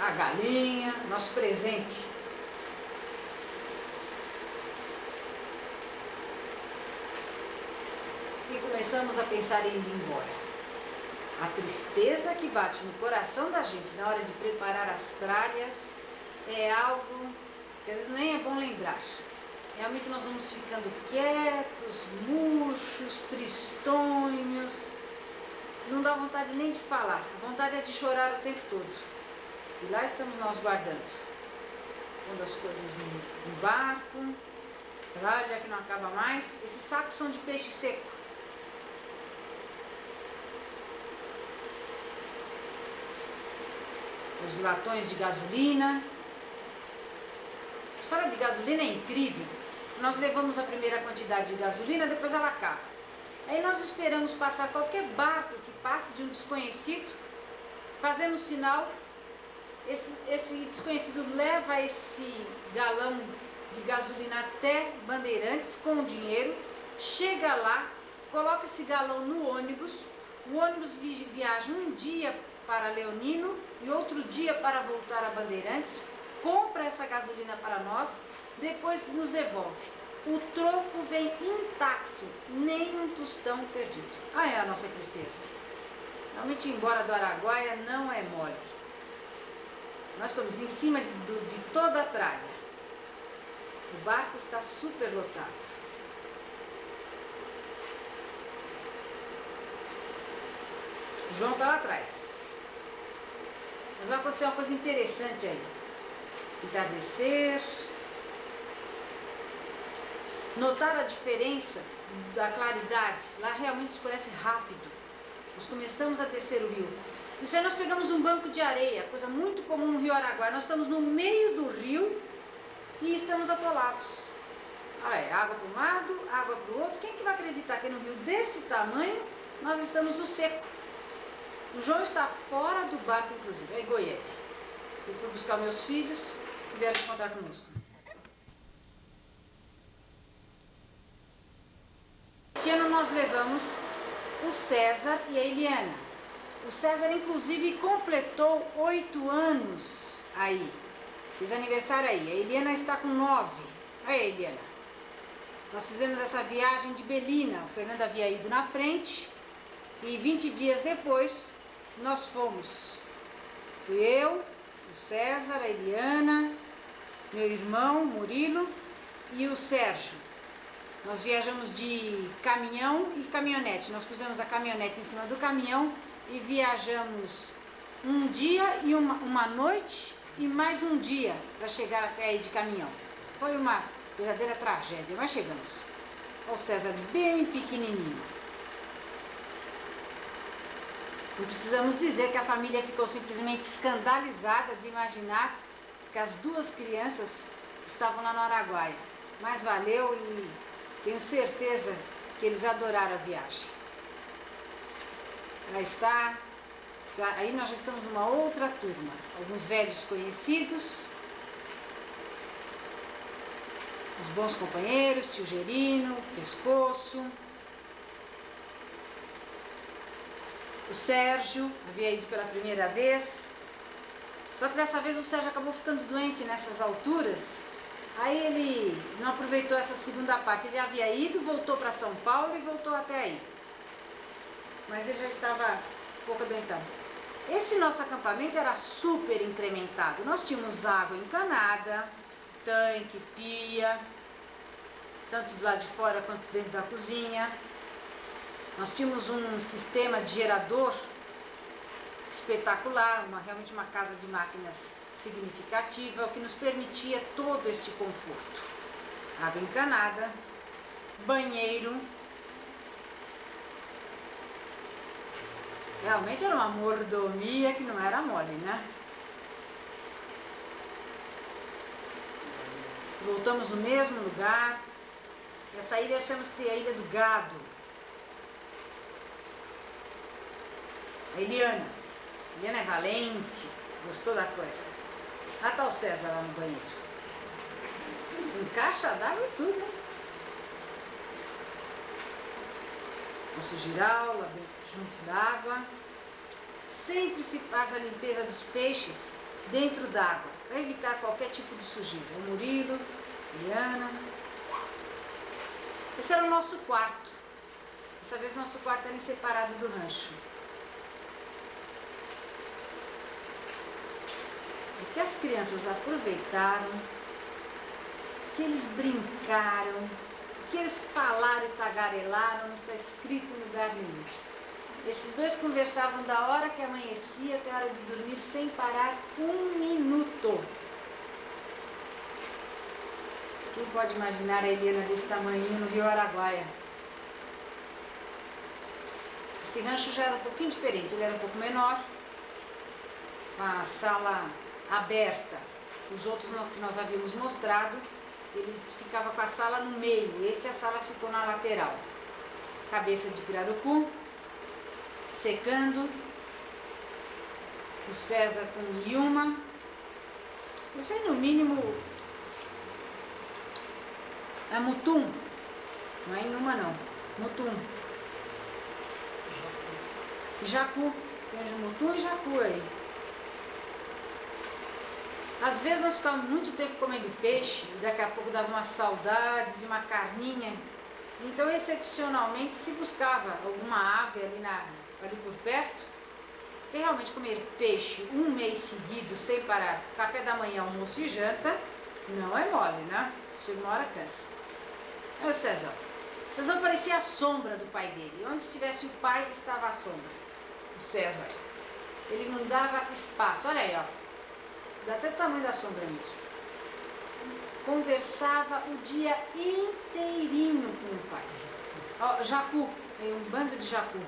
A galinha, nosso presente. E começamos a pensar em ir embora. A tristeza que bate no coração da gente na hora de preparar as tralhas é algo que às vezes nem é bom lembrar. Realmente nós vamos ficando quietos, murchos, tristonhos. Não dá vontade nem de falar, a vontade é de chorar o tempo todo. E lá estamos nós guardando. Pondo as coisas no barco, tralha que não acaba mais. Esses sacos são de peixe seco. Os latões de gasolina. A história de gasolina é incrível. Nós levamos a primeira quantidade de gasolina, depois ela acaba. Aí nós esperamos passar qualquer barco que passe de um desconhecido, fazemos sinal, esse desconhecido leva esse galão de gasolina até Bandeirantes com o dinheiro, chega lá, coloca esse galão no ônibus, o ônibus viaja um dia para Leonino e outro dia para voltar a Bandeirantes, compra essa gasolina para nós, depois nos devolve. O troco vem intacto, nem um tostão perdido. Ah, é a nossa tristeza. Realmente ir embora do Araguaia não é mole. Nós estamos em cima de toda a tralha. O barco está super lotado. O João está lá atrás. Mas vai acontecer uma coisa interessante aí. Entardecer. Notaram a diferença da claridade? Lá realmente escurece rápido. Nós começamos a descer o rio. Isso aí nós pegamos um banco de areia, coisa muito comum no Rio Araguaia. Nós estamos no meio do rio e estamos atolados. Ah, é água para um lado, água para o outro. Quem que vai acreditar que no rio desse tamanho nós estamos no seco? O João está fora do barco, inclusive, é em Goiânia. Eu fui buscar meus filhos que vieram se encontrar conosco. Este ano nós levamos o César e a Eliana. O César, inclusive, completou 8 anos aí. Fiz aniversário aí. A Eliana está com 9. Aí, Eliana. Nós fizemos essa viagem de Belina. O Fernando havia ido na frente. E 20 dias depois, nós fomos. Fui eu, o César, a Eliana, meu irmão, Murilo e o Sérgio. Nós viajamos de caminhão e caminhonete. Nós pusemos a caminhonete em cima do caminhão e viajamos um dia e uma noite e mais um dia para chegar até aí de caminhão. Foi uma verdadeira tragédia, mas chegamos. O César bem pequenininho. Não precisamos dizer que a família ficou simplesmente escandalizada de imaginar que as 2 crianças estavam lá no Araguaia. Mas valeu e tenho certeza que eles adoraram a viagem. Lá está. Aí nós já estamos numa outra turma. Alguns velhos conhecidos. Os bons companheiros, tio Gerino, Pescoço. O Sérgio, havia ido pela primeira vez. Só que dessa vez o Sérgio acabou ficando doente nessas alturas. Aí ele não aproveitou essa segunda parte. Ele havia ido, voltou para São Paulo e voltou até aí. Mas ele já estava um pouco adoentado. Esse nosso acampamento era super incrementado. Nós tínhamos água encanada, tanque, pia, tanto do lado de fora quanto dentro da cozinha. Nós tínhamos um sistema de gerador espetacular, realmente uma casa de máquinas significativa, o que nos permitia todo este conforto. Água encanada, banheiro. Realmente era uma mordomia que não era mole, né? Voltamos no mesmo lugar. Essa ilha chama-se a Ilha do Gado. A Eliana. A Eliana é valente, gostou da coisa. Ah, tá o César lá no banheiro. Com caixa d'água e tudo, né? Nosso giral lá junto d'água. Sempre se faz a limpeza dos peixes dentro d'água, para evitar qualquer tipo de sujeira. O Murilo, a Eliana. Esse era o nosso quarto. Dessa vez nosso quarto era separado do rancho. O que as crianças aproveitaram, que eles brincaram, que eles falaram e tagarelaram, não está escrito em lugar nenhum. Esses 2 conversavam da hora que amanhecia até a hora de dormir sem parar 1 minuto. Quem pode imaginar a Eliana desse tamanho no Rio Araguaia? Esse rancho já era um pouquinho diferente, ele era um pouco menor, com a sala aberta. Os outros que nós havíamos mostrado, ele ficava com a sala no meio. Esse a sala ficou na lateral. Cabeça de pirarucu, secando. O César com Yuma. Eu sei no mínimo É Mutum. Não é Inuma não. Mutum. Jacu. Tem de Mutum e Jacu aí. Às vezes nós ficávamos muito tempo comendo peixe e daqui a pouco dava umas saudades de uma carninha. Então, excepcionalmente, se buscava alguma ave ali por perto, porque realmente comer peixe um mês seguido, sem parar, café da manhã, almoço e janta, não é mole, né? Chega uma hora cansa. É o Cezão. Cezão parecia a sombra do pai dele. Onde estivesse o pai, estava a sombra. O César. Ele não dava espaço. Olha aí, ó. Dá até o tamanho da sombra mesmo. Conversava o dia inteirinho com o pai. Ó, Jacu. Tem um bando de Jacu.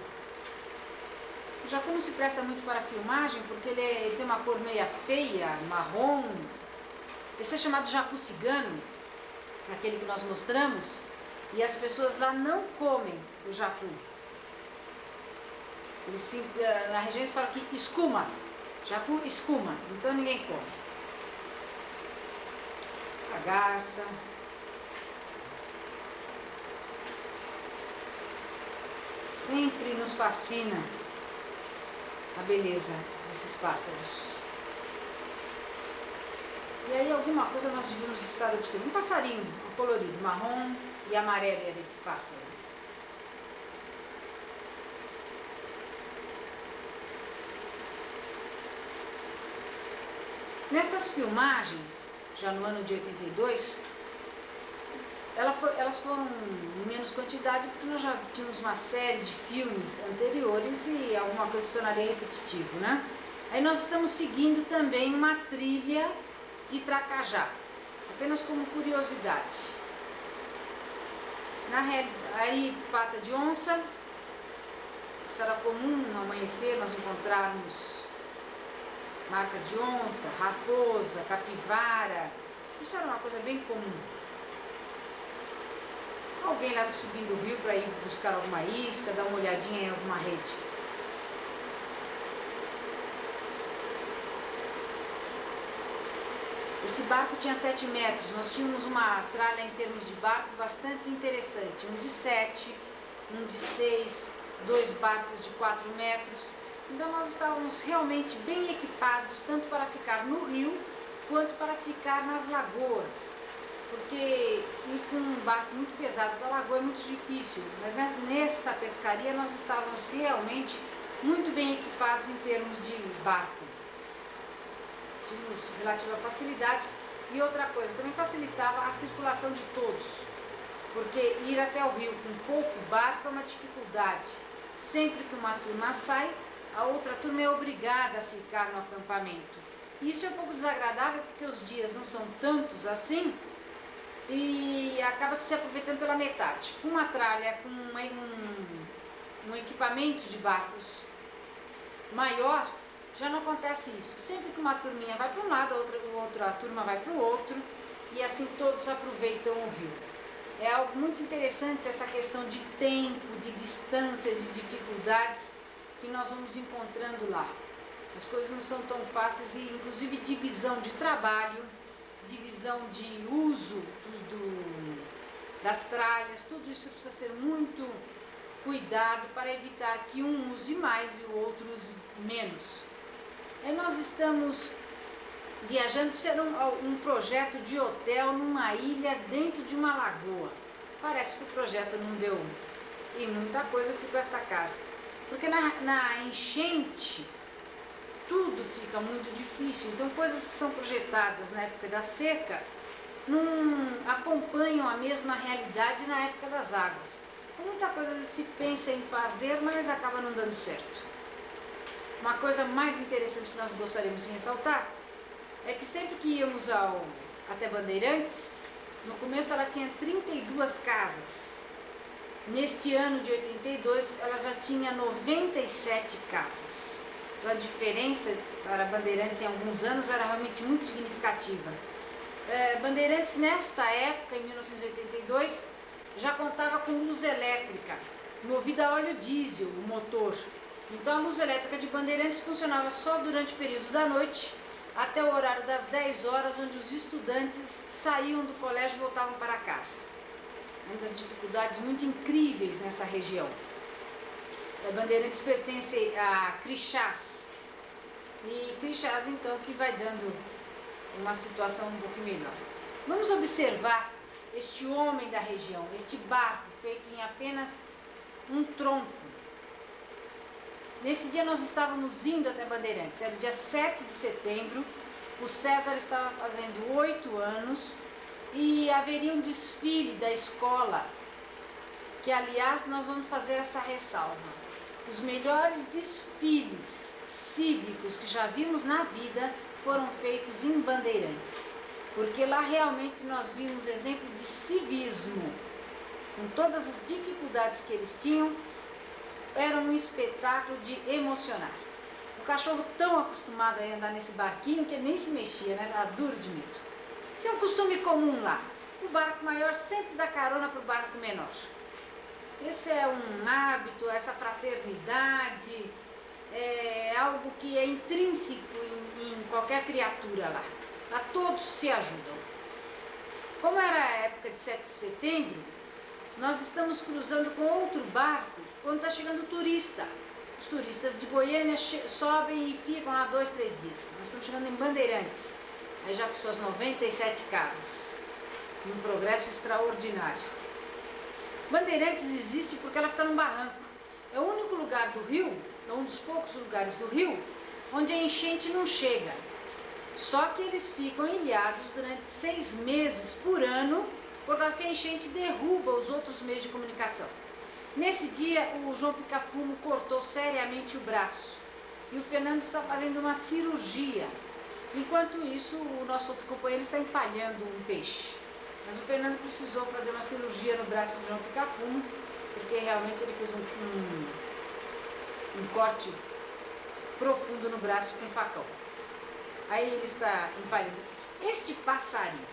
O Jacu não se presta muito para a filmagem porque ele tem uma cor meia feia, marrom. Esse é chamado Jacu cigano, aquele que nós mostramos, e as pessoas lá não comem o jacu. Na região eles falam que escuma, jacu escuma, então ninguém come. A garça. Sempre nos fascina a beleza desses pássaros. E aí alguma coisa nós devíamos estar observando. Um passarinho colorido, marrom e amarelo era esse pássaro. Nestas filmagens, já no ano de 82, elas foram em menos quantidade porque nós já tínhamos uma série de filmes anteriores e alguma coisa se tornaria repetitivo, né? Aí nós estamos seguindo também uma trilha de Tracajá, apenas como curiosidade. Na realidade, aí pata de onça, isso era comum no amanhecer nós encontrarmos marcas de onça, raposa, capivara, isso era uma coisa bem comum. Alguém lá subindo o rio para ir buscar alguma isca, dar uma olhadinha em alguma rede. Esse barco tinha 7 metros, nós tínhamos uma tralha em termos de barco bastante interessante, um de 7, um de 6, 2 barcos de 4 metros. Então nós estávamos realmente bem equipados, tanto para ficar no rio, quanto para ficar nas lagoas. Porque ir com um barco muito pesado para a lagoa é muito difícil, mas nesta pescaria nós estávamos realmente muito bem equipados em termos de barco. Tínhamos relativa facilidade e outra coisa, também facilitava a circulação de todos, porque ir até o rio com pouco barco é uma dificuldade. Sempre que uma turma sai, a outra turma é obrigada a ficar no acampamento. Isso é um pouco desagradável porque os dias não são tantos assim e acaba se aproveitando pela metade. Com uma tralha, com um equipamento de barcos maior, já não acontece isso. Sempre que uma turminha vai para um lado, a outra turma vai para o outro e assim todos aproveitam o rio. É algo muito interessante essa questão de tempo, de distâncias, de dificuldades que nós vamos encontrando lá. As coisas não são tão fáceis e inclusive divisão de trabalho, divisão de uso das tralhas, tudo isso precisa ser muito cuidado para evitar que um use mais e o outro use menos. Aí nós estamos viajando, será um projeto de hotel numa ilha dentro de uma lagoa. Parece que o projeto não deu e muita coisa ficou esta casa. Porque na enchente tudo fica muito difícil. Então coisas que são projetadas na época da seca não acompanham a mesma realidade na época das águas. Então, muita coisa se pensa em fazer, mas acaba não dando certo. Uma coisa mais interessante que nós gostaríamos de ressaltar é que sempre que íamos até Bandeirantes, no começo ela tinha 32 casas. Neste ano de 82 ela já tinha 97 casas. Então a diferença para Bandeirantes em alguns anos era realmente muito significativa. Bandeirantes nesta época, em 1982, já contava com luz elétrica, movida a óleo diesel, o motor. Então a luz elétrica de Bandeirantes funcionava só durante o período da noite, até o horário das 10 horas, onde os estudantes saíam do colégio e voltavam para casa. das dificuldades muito incríveis nessa região. Bandeirantes pertence a Crixás, e Crixás então que vai dando uma situação um pouco melhor. Vamos observar este homem da região, este barco feito em apenas um tronco. Nesse dia nós estávamos indo até Bandeirantes, era o dia 7 de setembro, o César estava fazendo 8 anos e haveria um desfile da escola, que aliás nós vamos fazer essa ressalva. Os melhores desfiles cívicos que já vimos na vida foram feitos em Bandeirantes, porque lá realmente nós vimos exemplo de civismo, com todas as dificuldades que eles tinham. Era um espetáculo de emocionar. O cachorro tão acostumado a andar nesse barquinho que nem se mexia, né? Era duro de medo. Isso é um costume comum lá. O barco maior sempre dá carona para o barco menor. Esse é um hábito, essa fraternidade, é algo que é intrínseco em qualquer criatura lá. Lá todos se ajudam. Como era a época de 7 de setembro, nós estamos cruzando com outro barco quando está chegando turista. Os turistas de Goiânia sobem e ficam lá 2, 3 dias. Nós estamos chegando em Bandeirantes, aí já com suas 97 casas. Um progresso extraordinário. Bandeirantes existe porque ela fica num barranco. É o único lugar do rio, é um dos poucos lugares do rio, onde a enchente não chega. Só que eles ficam ilhados durante 6 meses por ano, por causa que a enchente derruba os outros meios de comunicação. Nesse dia, o João Picafumo cortou seriamente o braço e o Fernando está fazendo uma cirurgia. Enquanto isso, o nosso outro companheiro está empalhando um peixe. Mas o Fernando precisou fazer uma cirurgia no braço do João Picafumo, porque realmente ele fez um corte profundo no braço com um facão. Aí ele está empalhando. Este passarinho,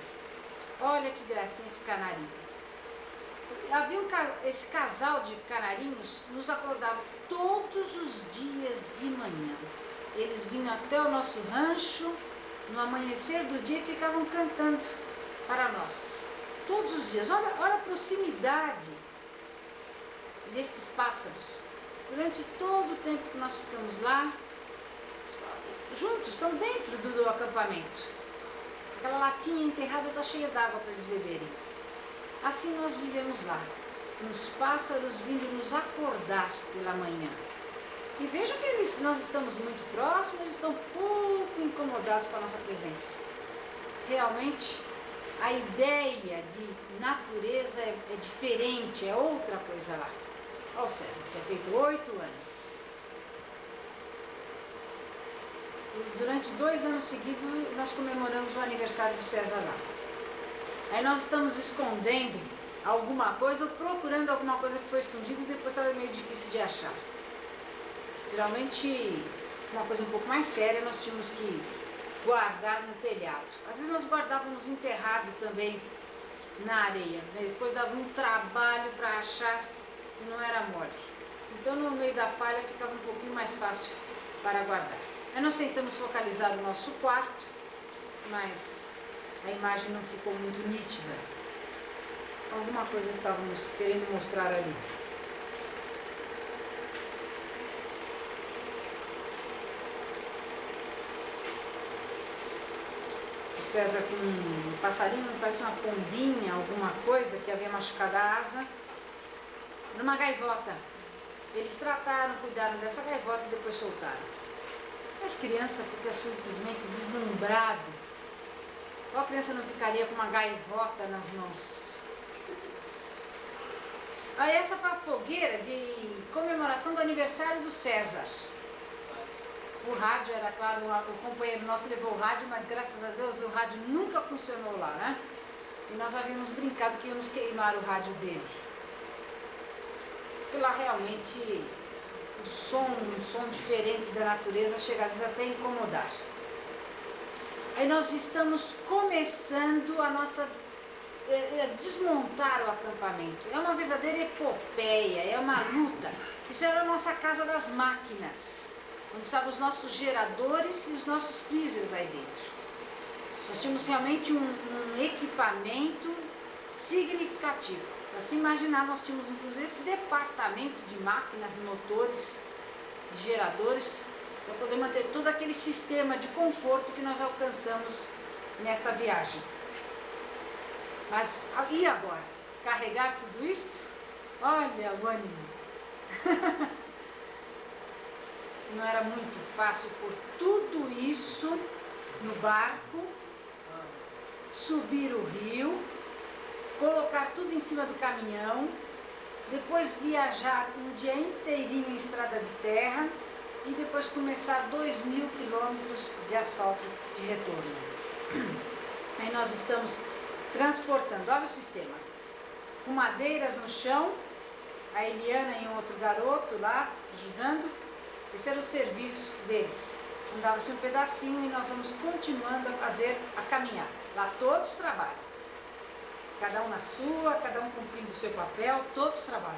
olha que gracinha esse canarinho. Havia esse casal de canarinhos nos acordava todos os dias de manhã. Eles vinham até o nosso rancho no amanhecer do dia e ficavam cantando para nós. Todos os dias. Olha a proximidade desses pássaros. Durante todo o tempo que nós ficamos lá, juntos, estão dentro do acampamento. Aquela latinha enterrada está cheia d'água para eles beberem. Assim nós vivemos lá, uns pássaros vindo nos acordar pela manhã. E vejam que nós estamos muito próximos, eles estão pouco incomodados com a nossa presença. Realmente, a ideia de natureza é diferente, é outra coisa lá. Olha o César, tinha feito 8 anos. E durante 2 anos seguidos, nós comemoramos o aniversário do César lá. Aí nós estamos escondendo alguma coisa ou procurando alguma coisa que foi escondida e depois estava meio difícil de achar. Geralmente, uma coisa um pouco mais séria, nós tínhamos que guardar no telhado. Às vezes nós guardávamos enterrado também na areia, né? Depois dava um trabalho para achar que não era mole. Então no meio da palha ficava um pouquinho mais fácil para guardar. Aí nós tentamos focalizar o nosso quarto, mas a imagem não ficou muito nítida. Alguma coisa estávamos querendo mostrar ali. O César com um passarinho, parece uma pombinha, alguma coisa que havia machucado a asa, numa gaivota. Eles trataram, cuidaram dessa gaivota e depois soltaram. As crianças ficam simplesmente deslumbradas. Qual criança não ficaria com uma gaivota nas mãos? Aí essa foi a fogueira de comemoração do aniversário do César. O rádio, era claro, o companheiro nosso levou o rádio, mas graças a Deus o rádio nunca funcionou lá, né? E nós havíamos brincado que íamos queimar o rádio dele. Porque lá realmente um som diferente da natureza chega às vezes até a incomodar. Aí nós estamos começando a desmontar o acampamento. É uma verdadeira epopeia, é uma luta. Isso era a nossa casa das máquinas, onde estavam os nossos geradores e os nossos freezers aí dentro. Nós tínhamos realmente um equipamento significativo. Para se imaginar, nós tínhamos inclusive esse departamento de máquinas e motores, de geradores, para poder manter todo aquele sistema de conforto que nós alcançamos nesta viagem. Mas e agora? Carregar tudo isto? Olha o ânimo! Não era muito fácil por tudo isso no barco, subir o rio, colocar tudo em cima do caminhão, depois viajar um dia inteirinho em estrada de terra e depois começar 2.000 quilômetros de asfalto de retorno. Aí nós estamos transportando, olha o sistema, com madeiras no chão, a Eliana e um outro garoto lá ajudando. Esse era o serviço deles. Andava-se um pedacinho e nós vamos continuando a fazer a caminhada. Lá todos trabalham. Cada um na sua, cada um cumprindo o seu papel, todos trabalham.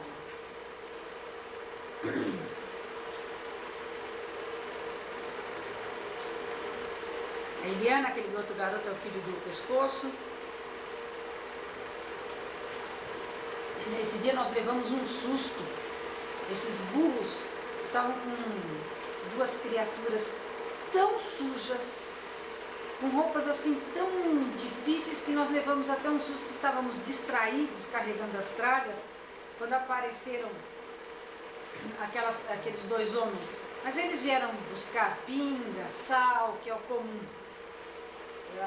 A Eliana, aquele outro garoto, é o filho do pescoço. Nesse dia nós levamos um susto. Esses burros estavam com duas criaturas tão sujas, com roupas assim tão difíceis, que nós levamos até um susto, que estávamos distraídos carregando as tralhas, quando apareceram aqueles dois homens. Mas eles vieram buscar pinga, sal, que é o comum.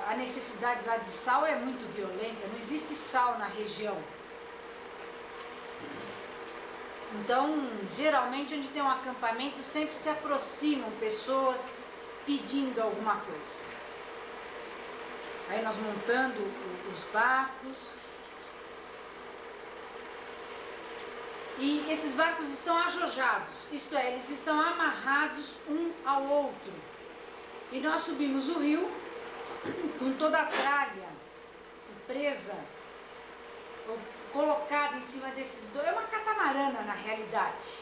A necessidade lá de sal é muito violenta, não existe sal na região. Então, geralmente, onde tem um acampamento, sempre se aproximam pessoas pedindo alguma coisa. Aí nós montando os barcos. E esses barcos estão ajojados, isto é, eles estão amarrados um ao outro. E nós subimos o rio com toda a tralha presa, colocada em cima desses dois. É uma catamarana na realidade.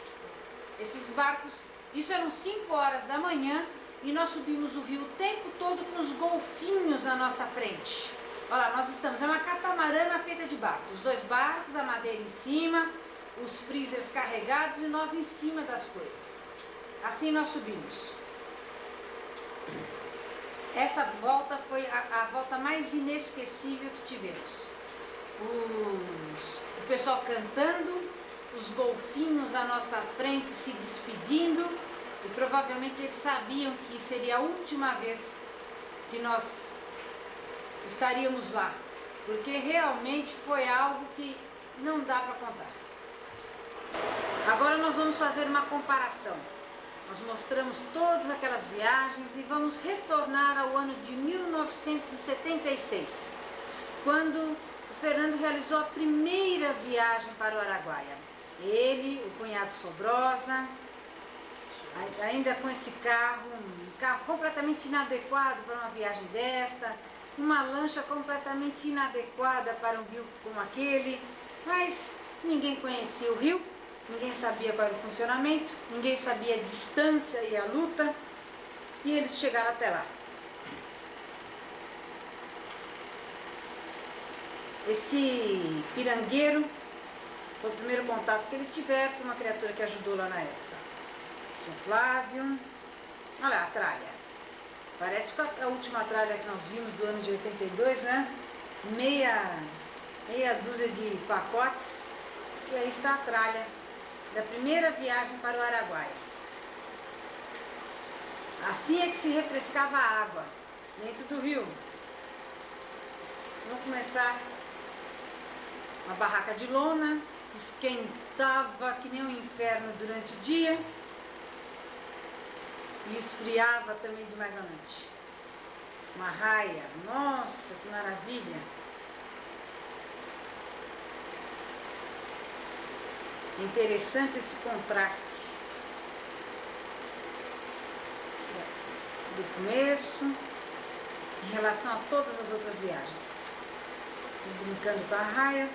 Esses barcos, isso eram 5 horas da manhã e nós subimos o rio o tempo todo com os golfinhos na nossa frente. Olha lá, nós estamos, é uma catamarana feita de barcos. Os dois barcos, a madeira em cima, os freezers carregados e nós em cima das coisas. Assim nós subimos. Essa volta foi a volta mais inesquecível que tivemos. O pessoal cantando, os golfinhos à nossa frente se despedindo, e provavelmente eles sabiam que seria a última vez que nós estaríamos lá, porque realmente foi algo que não dá para contar. Agora nós vamos fazer uma comparação. Nós mostramos todas aquelas viagens e vamos retornar ao ano de 1976, quando o Fernando realizou a primeira viagem para o Araguaia. Ele, o cunhado Sobrosa, ainda com esse carro, um carro completamente inadequado para uma viagem desta, uma lancha completamente inadequada para um rio como aquele, mas ninguém conhecia o rio, ninguém sabia qual era o funcionamento, ninguém sabia a distância e a luta, e eles chegaram até lá. Este pirangueiro foi o primeiro contato que eles tiveram com uma criatura que ajudou lá na época. São Flávio. Olha lá a tralha. Parece que a última tralha que nós vimos do ano de 82, né? Meia dúzia de pacotes. E aí está a tralha da primeira viagem para o Araguaia. Assim é que se refrescava a água dentro do rio. Vamos começar uma barraca de lona, esquentava que nem um inferno durante o dia e esfriava também demais à noite. Uma raia, nossa, que maravilha! Interessante esse contraste do começo em relação a todas as outras viagens. Brincando com a raia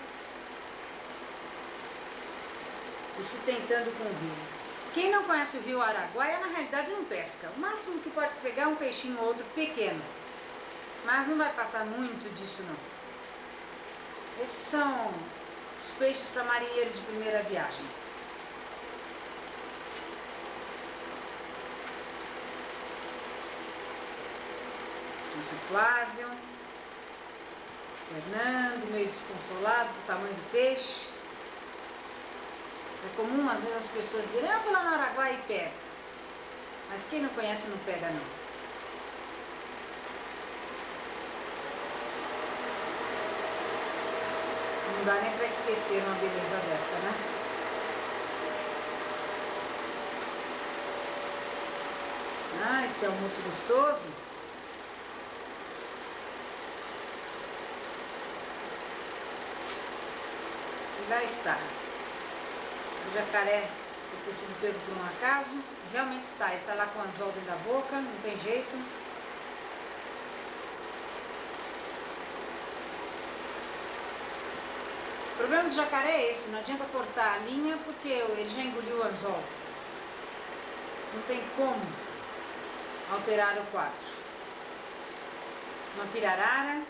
e se tentando com o rio. Quem não conhece o rio Araguaia, na realidade não pesca. O máximo que pode pegar é um peixinho ou outro pequeno, mas não vai passar muito disso não. Esses são os peixes para marinheiro de primeira viagem. Esse é o Flávio, Fernando, meio desconsolado com o tamanho do peixe. É comum às vezes as pessoas dizerem, eu vou lá no Araguaia e pego. Mas quem não conhece não pega não. Não dá nem para esquecer uma beleza dessa, né? Ai, que almoço gostoso. E lá está. O jacaré pode ter sido pego por um acaso. Realmente está. Ele está lá com o anzol dentro da boca, não tem jeito. O problema do jacaré é esse, não adianta cortar a linha porque ele já engoliu o anzol. Não tem como alterar o quadro. Uma pirarara.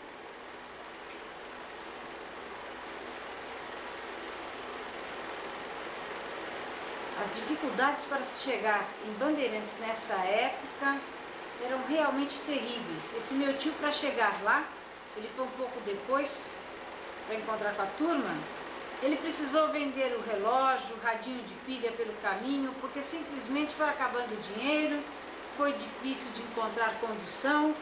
As dificuldades para se chegar em Bandeirantes nessa época eram realmente terríveis. Esse meu tio, para chegar lá, ele foi um pouco depois, para encontrar com a turma, ele precisou vender o relógio, o radinho de pilha pelo caminho, porque simplesmente foi acabando o dinheiro, foi difícil de encontrar condução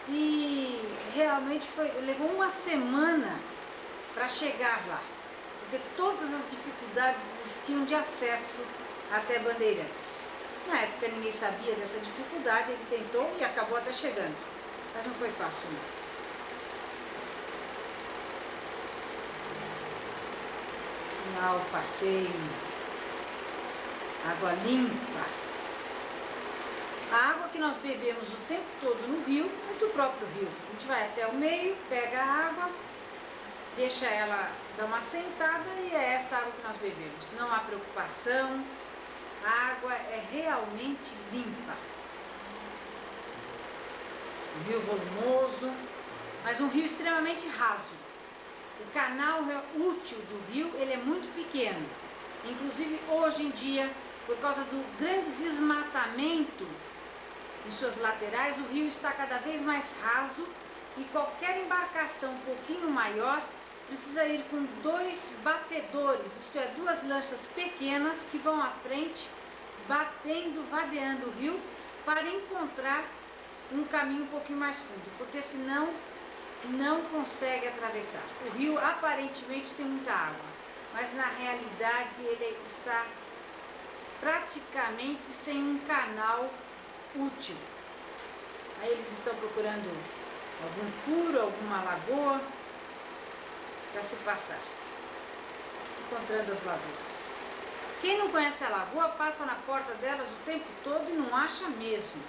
e realmente levou uma semana para chegar lá, porque todas as dificuldades existiam de acesso até Bandeirantes. Na época ninguém sabia dessa dificuldade, ele tentou e acabou até chegando, mas não foi fácil não. Lá o passeio, água limpa. A água que nós bebemos o tempo todo no rio é do próprio rio. A gente vai até o meio, pega a água, deixa ela dar uma sentada e é esta água que nós bebemos. Não há preocupação, a água é realmente limpa. Um rio volumoso, mas um rio extremamente raso. O canal útil do rio ele é muito pequeno. Inclusive hoje em dia, por causa do grande desmatamento em suas laterais, o rio está cada vez mais raso e qualquer embarcação um pouquinho maior precisa ir com 2 batedores, isto é, 2 lanchas pequenas que vão à frente, batendo, vadeando o rio para encontrar um caminho um pouquinho mais fundo, porque senão não consegue atravessar. O rio aparentemente tem muita água, mas na realidade ele está praticamente sem um canal útil. Aí eles estão procurando algum furo, alguma lagoa para se passar, encontrando as lagoas. Quem não conhece a lagoa passa na porta delas o tempo todo e não acha mesmo,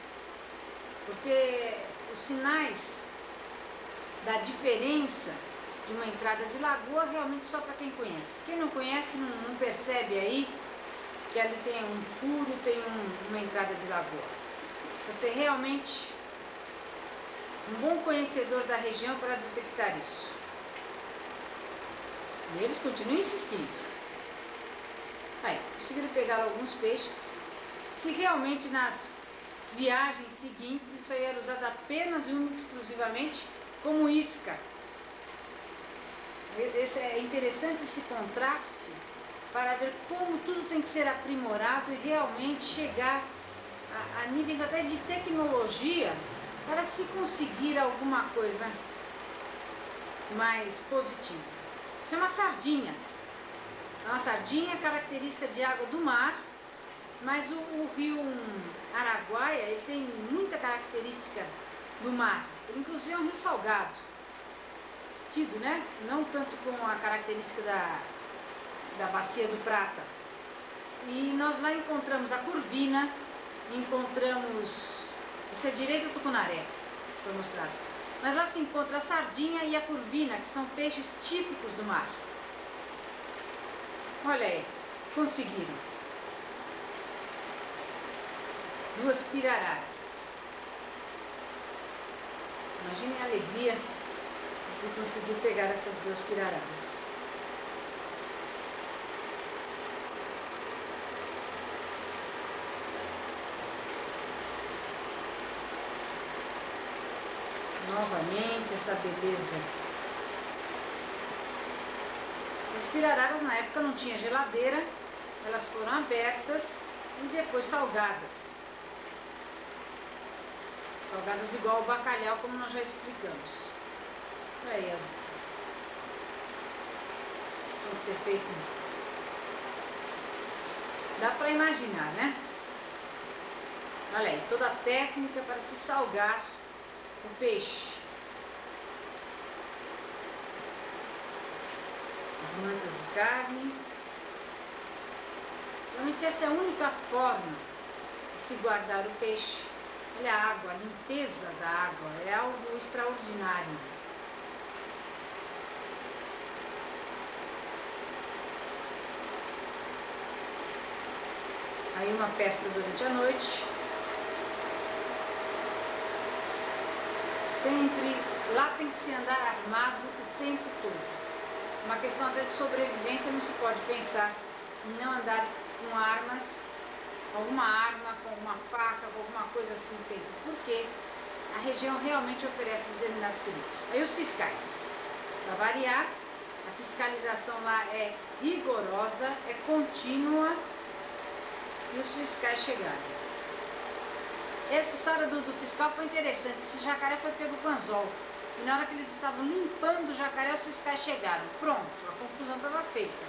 porque os sinais da diferença de uma entrada de lagoa realmente só para quem conhece. Quem não conhece não percebe aí que ali tem um furo, tem uma entrada de lagoa. Precisa ser realmente um bom conhecedor da região para detectar isso. E eles continuam insistindo. Aí, conseguiram pegar alguns peixes que realmente nas viagens seguintes isso aí era usado apenas e único exclusivamente como isca. É interessante esse contraste para ver como tudo tem que ser aprimorado e realmente chegar a níveis até de tecnologia para se conseguir alguma coisa mais positiva. Isso é uma sardinha. É uma sardinha característica de água do mar, mas o rio Araguaia ele tem muita característica do mar. Ele, inclusive é um rio salgado, tido, né? Não tanto com a característica da bacia do Prata. E nós lá encontramos a curvina, encontramos, isso é direito do tucunaré, foi mostrado. Mas lá se encontra a sardinha e a curvina, que são peixes típicos do mar. Olha aí, conseguiram. 2 pirararas. Imagine a alegria se conseguir pegar essas 2 pirararas. novamente essa beleza. Essas pirararas na época não tinha geladeira, elas foram abertas e depois salgadas. Salgadas igual ao bacalhau, como nós já explicamos. Olha aí, isso tinha que ser feito. Dá para imaginar, né? Olha aí, toda a técnica para se salgar o peixe. As mantas de carne. Realmente essa é a única forma de se guardar o peixe. Olha a água, a limpeza da água, é algo extraordinário. Aí uma pesca durante a noite. Sempre, lá tem que se andar armado o tempo todo. Uma questão até de sobrevivência, não se pode pensar em não andar com armas, alguma arma, com uma faca, com alguma coisa assim sempre, porque a região realmente oferece determinados perigos. Aí os fiscais, para variar, a fiscalização lá é rigorosa, é contínua e os fiscais chegaram. Essa história do fiscal foi interessante, esse jacaré foi pego com anzol. E na hora que eles estavam limpando o jacaré, os fiscais chegaram. Pronto, a confusão estava feita.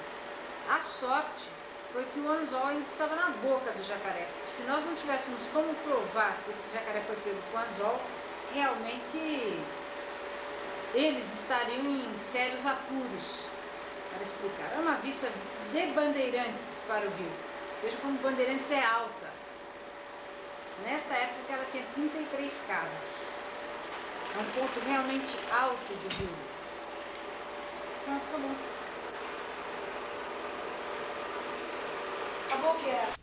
A sorte foi que o anzol ainda estava na boca do jacaré. Se nós não tivéssemos como provar que esse jacaré foi pego com anzol, realmente eles estariam em sérios apuros para explicar. É uma vista de Bandeirantes para o rio. Veja como Bandeirantes é alta. Nesta época ela tinha 33 casas. É um ponto realmente alto do rio. Pronto, acabou. Acabou o que era?